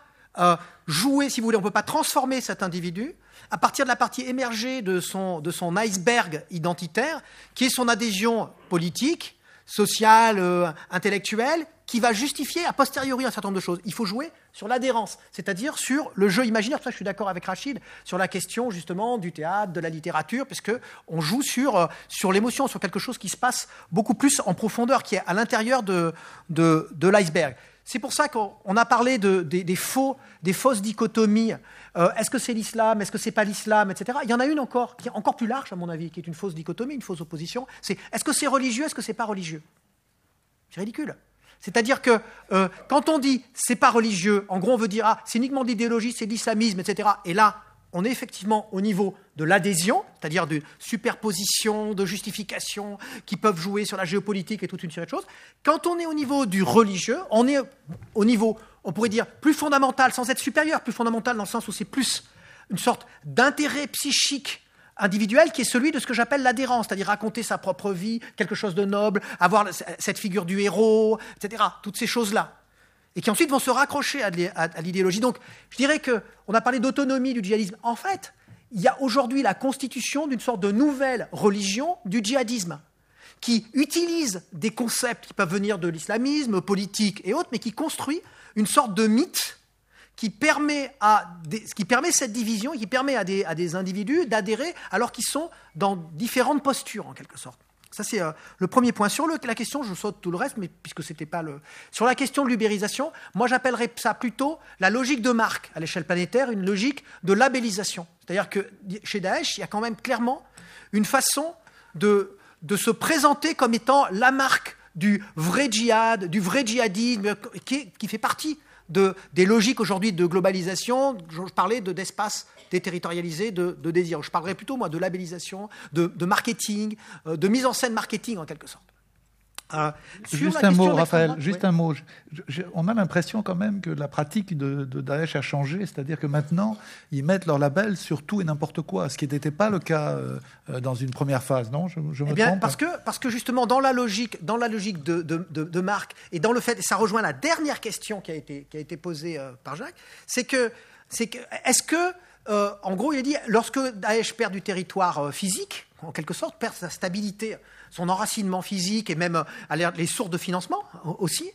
jouer, si vous voulez, on ne peut pas transformer cet individu à partir de la partie émergée de son iceberg identitaire, qui est son adhésion politique, sociale, intellectuelle, qui va justifier a posteriori un certain nombre de choses. Il faut jouer sur l'adhérence, c'est-à-dire sur le jeu imaginaire. Pour ça, je suis d'accord avec Rachid sur la question justement du théâtre, de la littérature, puisque on joue sur l'émotion, sur quelque chose qui se passe beaucoup plus en profondeur, qui est à l'intérieur de l'iceberg. C'est pour ça qu'on a parlé des fausses dichotomies. Est-ce que c'est l'islam? Est-ce que c'est pas l'islam? Etc. Il y en a une encore, qui est encore plus large, à mon avis, qui est une fausse dichotomie, une fausse opposition. C'est est-ce que c'est religieux? Est-ce que c'est pas religieux? C'est ridicule. C'est-à-dire que quand on dit c'est pas religieux, en gros on veut dire c'est uniquement de l'idéologie, c'est de l'islamisme, etc. Et là, on est effectivement au niveau de l'adhésion, c'est-à-dire de superposition, de justification qui peuvent jouer sur la géopolitique et toute une série de choses. Quand on est au niveau du religieux, on est au niveau, on pourrait dire, plus fondamental, sans être supérieur, plus fondamental dans le sens où c'est plus une sorte d'intérêt psychique individuel qui est celui de ce que j'appelle l'adhérence, c'est-à-dire raconter sa propre vie, quelque chose de noble, avoir cette figure du héros, etc. Toutes ces choses-là. Et qui ensuite vont se raccrocher à l'idéologie. Donc, je dirais qu'on a parlé d'autonomie du djihadisme. En fait, il y a aujourd'hui la constitution d'une sorte de nouvelle religion du djihadisme, qui utilise des concepts qui peuvent venir de l'islamisme, politique et autres, mais qui construit une sorte de mythe qui permet cette division, qui permet à des individus d'adhérer alors qu'ils sont dans différentes postures, en quelque sorte. Ça, c'est le premier point. Sur la question, je saute tout le reste, mais puisque c'était pas le... Sur la question de l'ubérisation, moi, j'appellerais ça plutôt la logique de marque à l'échelle planétaire, une logique de labellisation. C'est-à-dire que chez Daesh, il y a quand même clairement une façon de se présenter comme étant la marque du vrai djihad, du vrai djihadisme, qui fait partie des logiques aujourd'hui de globalisation. Je parlais d'espace déterritorialisé, de désir. Je parlerais plutôt, moi, de labellisation, de marketing, de mise en scène marketing, en quelque sorte. Juste un mot, Raphaël, juste un mot. On a l'impression quand même que la pratique de Daesh a changé, c'est-à-dire que maintenant, ils mettent leur label sur tout et n'importe quoi, ce qui n'était pas le cas dans une première phase, non ? Je me trompe ? Parce que justement, dans la logique de marque, et dans le fait, et ça rejoint la dernière question qui a été posée par Jacques, c'est que est-ce que, en gros, il a dit, lorsque Daesh perd du territoire physique, en quelque sorte, perd sa stabilité, son enracinement physique et même les sources de financement aussi,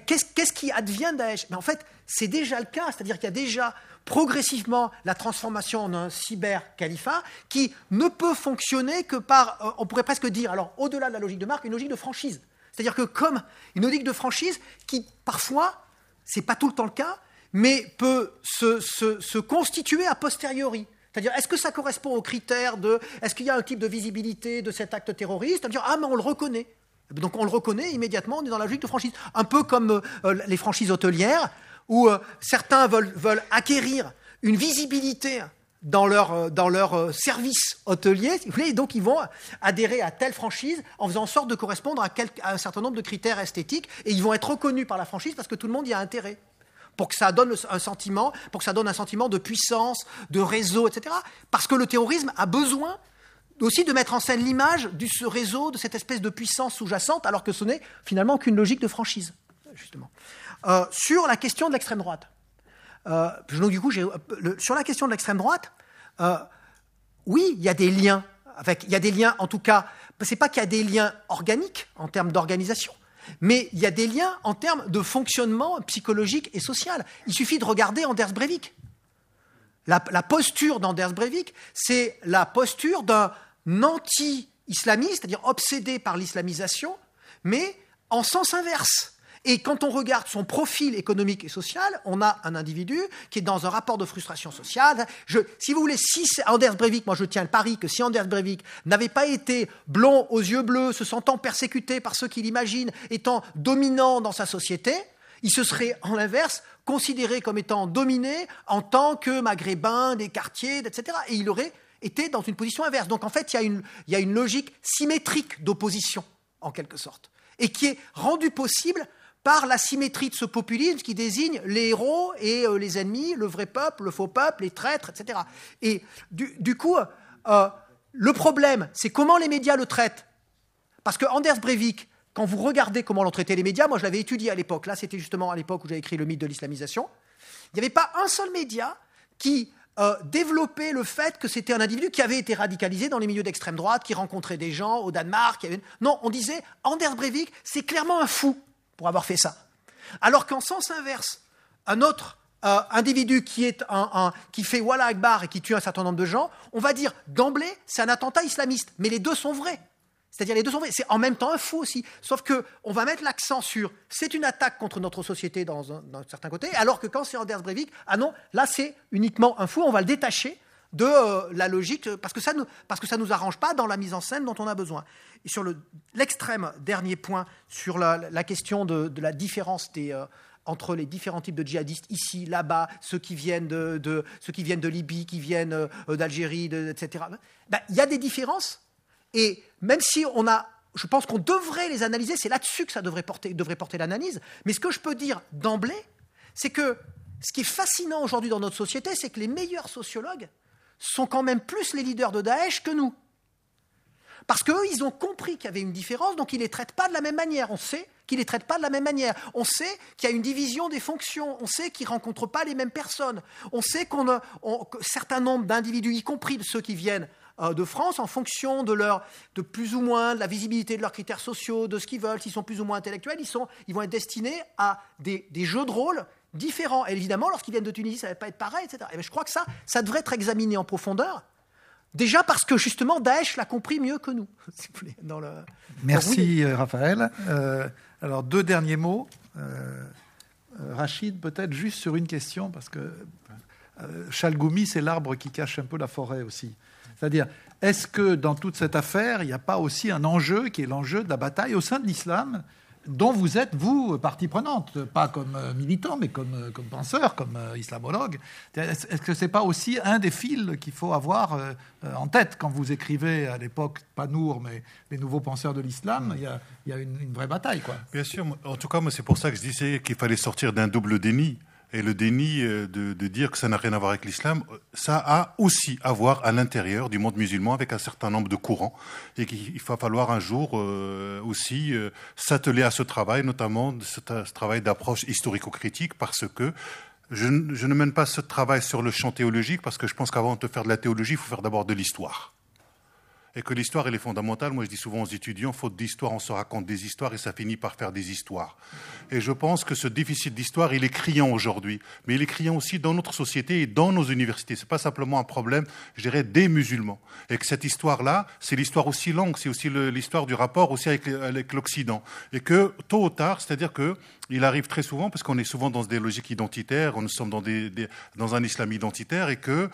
qu'est-ce qui advient de Daesh ? Mais en fait, c'est déjà le cas, c'est-à-dire qu'il y a déjà progressivement la transformation en un cyber-califat qui ne peut fonctionner que par, on pourrait presque dire, alors au-delà de la logique de marque, une logique de franchise. C'est-à-dire que comme une logique de franchise qui, parfois, c'est pas tout le temps le cas, mais peut se constituer a posteriori. C'est-à-dire, est-ce que ça correspond aux critères de... Est-ce qu'il y a un type de visibilité de cet acte terroriste ? C'est-à-dire, mais on le reconnaît. Donc on le reconnaît immédiatement, on est dans la logique de franchise. Un peu comme les franchises hôtelières, où certains veulent acquérir une visibilité dans leur service hôtelier, si vous voulez, et donc ils vont adhérer à telle franchise en faisant en sorte de correspondre à un certain nombre de critères esthétiques, et ils vont être reconnus par la franchise parce que tout le monde y a intérêt. Pour que ça donne un sentiment de puissance, de réseau, etc. Parce que le terrorisme a besoin aussi de mettre en scène l'image de ce réseau, de cette espèce de puissance sous-jacente, alors que ce n'est finalement qu'une logique de franchise, justement. Sur la question de l'extrême droite, sur la question de l'extrême droite, oui, il y a des liens. Il y a des liens, en tout cas, c'est pas qu'il y a des liens organiques en termes d'organisation, mais il y a des liens en termes de fonctionnement psychologique et social. Il suffit de regarder Anders Breivik. La posture d'Anders Breivik, c'est la posture d'un anti-islamiste, c'est-à-dire obsédé par l'islamisation, mais en sens inverse. Et quand on regarde son profil économique et social, on a un individu qui est dans un rapport de frustration sociale. Si vous voulez, si Anders Breivik, moi je tiens le pari que si Anders Breivik n'avait pas été blond aux yeux bleus, se sentant persécuté par ceux qui l'imaginent, étant dominant dans sa société, il se serait, en l'inverse, considéré comme étant dominé en tant que maghrébin des quartiers, etc. Et il aurait été dans une position inverse. Donc en fait, il y a une logique symétrique d'opposition, en quelque sorte, et qui est rendue possible par la symétrie de ce populisme qui désigne les héros et les ennemis, le vrai peuple, le faux peuple, les traîtres, etc. Et du coup, le problème, c'est comment les médias le traitent. Parce que Anders Breivik, quand vous regardez comment l'ont traité les médias, moi je l'avais étudié à l'époque, là c'était justement à l'époque où j'avais écrit Le mythe de l'islamisation, il n'y avait pas un seul média qui développait le fait que c'était un individu qui avait été radicalisé dans les milieux d'extrême droite, qui rencontrait des gens au Danemark. Non, on disait Anders Breivik, c'est clairement un fou pour avoir fait ça. Alors qu'en sens inverse, un autre individu qui fait Wallah Akbar et qui tue un certain nombre de gens, on va dire d'emblée c'est un attentat islamiste, mais les deux sont vrais. C'est-à-dire les deux sont vrais. C'est en même temps un fou aussi. Sauf qu'on va mettre l'accent sur c'est une attaque contre notre société d'un certain côté, alors que quand c'est Anders Breivik, ah non, là c'est uniquement un fou, on va le détacher de la logique, parce que ça nous arrange pas dans la mise en scène dont on a besoin. Et sur l'extrême dernier point, sur la question de la différence entre les différents types de djihadistes ici, là-bas, ceux qui viennent de Libye, qui viennent d'Algérie, etc. Il y a des différences. Et même si je pense qu'on devrait les analyser, c'est là-dessus que ça devrait porter l'analyse. Mais ce que je peux dire d'emblée, c'est que ce qui est fascinant aujourd'hui dans notre société, c'est que les meilleurs sociologues sont quand même plus les leaders de Daesh que nous. Parce qu'eux, ils ont compris qu'il y avait une différence, donc ils ne les traitent pas de la même manière. On sait qu'ils ne les traitent pas de la même manière. On sait qu'il y a une division des fonctions. On sait qu'ils ne rencontrent pas les mêmes personnes. On sait qu'un certain nombre d'individus, y compris ceux qui viennent de France, en fonction de plus ou moins de la visibilité de leurs critères sociaux, de ce qu'ils veulent, s'ils sont plus ou moins intellectuels, ils vont être destinés à des jeux de rôle différents. Et évidemment, lorsqu'ils viennent de Tunisie, ça ne va pas être pareil, etc. Et je crois que ça devrait être examiné en profondeur. Déjà parce que, justement, Daesh l'a compris mieux que nous. Si vous voulez, Merci, Raphaël. Alors, 2 derniers mots. Rachid, peut-être juste sur une question, parce que Chalgoumi, c'est l'arbre qui cache un peu la forêt aussi. C'est-à-dire, est-ce que dans toute cette affaire, il n'y a pas aussi un enjeu qui est l'enjeu de la bataille au sein de l'islam, dont vous êtes, vous, partie prenante, pas comme militant, mais comme penseur, comme islamologue. Est-ce que ce n'est pas aussi un des fils qu'il faut avoir en tête quand vous écrivez à l'époque, pas Nour, mais les nouveaux penseurs de l'islam, il y a une vraie bataille, quoi. Bien sûr. En tout cas, moi, c'est pour ça que je disais qu'il fallait sortir d'un double déni. Et le déni de dire que ça n'a rien à voir avec l'islam, ça a aussi à voir à l'intérieur du monde musulman avec un certain nombre de courants. Et qu'il va falloir un jour aussi s'atteler à ce travail, notamment ce travail d'approche historico-critique, parce que je ne mène pas ce travail sur le champ théologique, parce que je pense qu'avant de faire de la théologie, il faut faire d'abord de l'histoire. Et que l'histoire, elle est fondamentale. Moi, je dis souvent aux étudiants, faute d'histoire, on se raconte des histoires et ça finit par faire des histoires. Et je pense que ce déficit d'histoire, il est criant aujourd'hui. Mais il est criant aussi dans notre société et dans nos universités. C'est pas simplement un problème, je dirais, des musulmans. Et que cette histoire-là, c'est l'histoire aussi longue, c'est aussi l'histoire du rapport aussi avec l'Occident. Et que, tôt ou tard, c'est-à-dire que il arrive très souvent, parce qu'on est souvent dans des logiques identitaires, nous sommes dans un islam identitaire, et que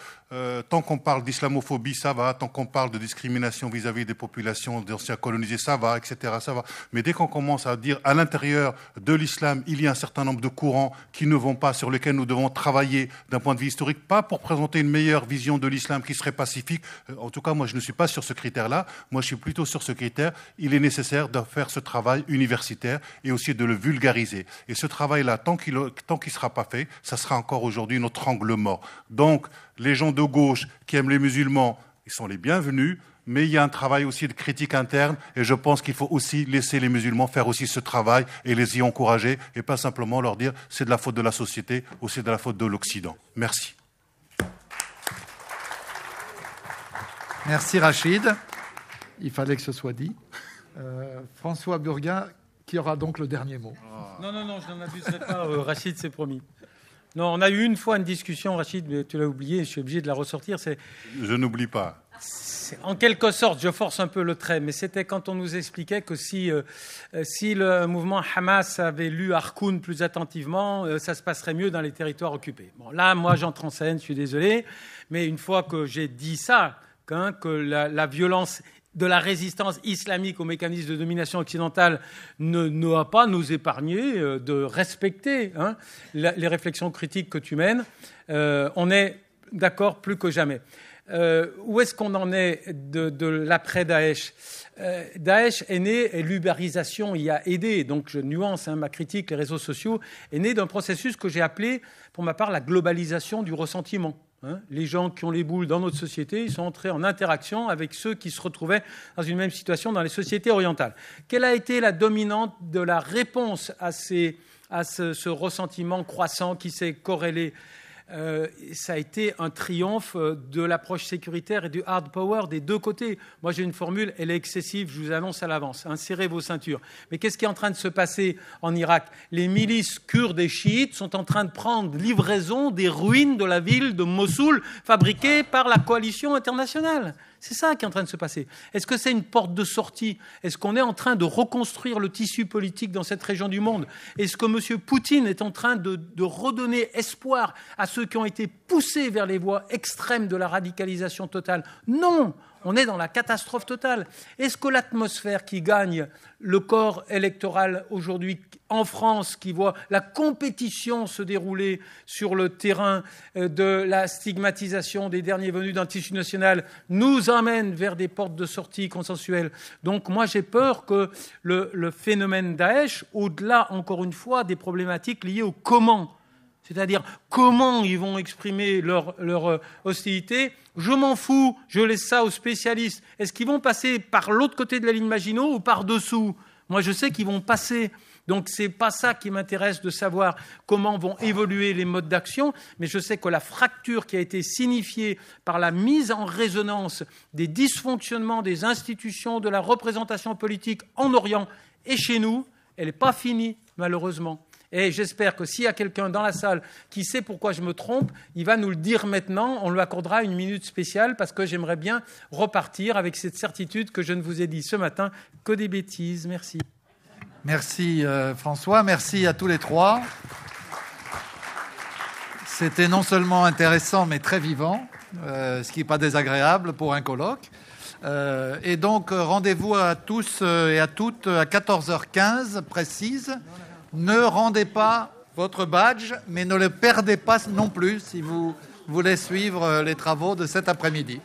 tant qu'on parle d'islamophobie, ça va, tant qu'on parle de discrimination vis-à-vis des populations d'anciens colonisés, ça va, etc., ça va. Mais dès qu'on commence à dire à l'intérieur de l'islam, il y a un certain nombre de courants qui ne vont pas, sur lesquels nous devons travailler d'un point de vue historique, pas pour présenter une meilleure vision de l'islam qui serait pacifique. En tout cas, moi, je ne suis pas sur ce critère-là. Moi, je suis plutôt sur ce critère. Il est nécessaire de faire ce travail universitaire et aussi de le vulgariser. Et ce travail-là, tant qu'il ne sera pas fait, ça sera encore aujourd'hui notre angle mort. Donc, les gens de gauche qui aiment les musulmans, ils sont les bienvenus, mais il y a un travail aussi de critique interne, et je pense qu'il faut aussi laisser les musulmans faire aussi ce travail et les y encourager, et pas simplement leur dire c'est de la faute de la société ou c'est de la faute de l'Occident. Merci. Merci Rachid. Il fallait que ce soit dit. François Burguin, qui aura donc le dernier mot. Non, je n'en abuserai pas, Rachid, c'est promis. Non, on a eu une fois une discussion, Rachid, mais tu l'as oublié, je suis obligé de la ressortir. Je n'oublie pas. En quelque sorte, je force un peu le trait, mais c'était quand on nous expliquait que si le mouvement Hamas avait lu Harkoun plus attentivement, ça se passerait mieux dans les territoires occupés. Bon, là, moi, j'entre en scène, je suis désolé, mais une fois que j'ai dit ça, que la violence de la résistance islamique aux mécanismes de domination occidentale ne va pas nous épargner de respecter les réflexions critiques que tu mènes. On est d'accord plus que jamais. Où est-ce qu'on en est de l'après-Daesh ? Daesh est né, et l'ubérisation y a aidé, donc je nuance ma critique, les réseaux sociaux, est né d'un processus que j'ai appelé, pour ma part, la globalisation du ressentiment. Les gens qui ont les boules dans notre société, ils sont entrés en interaction avec ceux qui se retrouvaient dans une même situation dans les sociétés orientales. Quelle a été la dominante de la réponse à ce ressentiment croissant qui s'est corrélé ? Ça a été un triomphe de l'approche sécuritaire et du hard power des deux côtés. Moi, j'ai une formule, elle est excessive, je vous annonce à l'avance. Serrez vos ceintures. Mais qu'est-ce qui est en train de se passer en Irak ? Les milices kurdes et chiites sont en train de prendre livraison des ruines de la ville de Mossoul fabriquées par la coalition internationale. C'est ça qui est en train de se passer. Est-ce que c'est une porte de sortie ? Est-ce qu'on est en train de reconstruire le tissu politique dans cette région du monde ? Est-ce que M. Poutine est en train de redonner espoir à ceux qui ont été poussés vers les voies extrêmes de la radicalisation totale ? Non ! On est dans la catastrophe totale. Est-ce que l'atmosphère qui gagne le corps électoral aujourd'hui en France, qui voit la compétition se dérouler sur le terrain de la stigmatisation des derniers venus d'un tissu national, nous amène vers des portes de sortie consensuelles ? Donc moi j'ai peur que le phénomène Daesh, au-delà encore une fois des problématiques liées au comment c'est-à-dire comment ils vont exprimer leur hostilité, je m'en fous, je laisse ça aux spécialistes. Est-ce qu'ils vont passer par l'autre côté de la ligne Maginot ou par dessous? Moi, je sais qu'ils vont passer. Donc, c'est pas ça qui m'intéresse de savoir comment vont évoluer les modes d'action, mais je sais que la fracture qui a été signifiée par la mise en résonance des dysfonctionnements des institutions, de la représentation politique en Orient et chez nous, elle n'est pas finie, malheureusement. Et j'espère que s'il y a quelqu'un dans la salle qui sait pourquoi je me trompe, il va nous le dire maintenant. On lui accordera une minute spéciale parce que j'aimerais bien repartir avec cette certitude que je ne vous ai dit ce matin que des bêtises. Merci. Merci François, merci à tous les trois. C'était non seulement intéressant mais très vivant, ce qui n'est pas désagréable pour un colloque. Et donc rendez-vous à tous et à toutes à 14h15 précise. Ne rendez pas votre badge, mais ne le perdez pas non plus si vous voulez suivre les travaux de cet après-midi.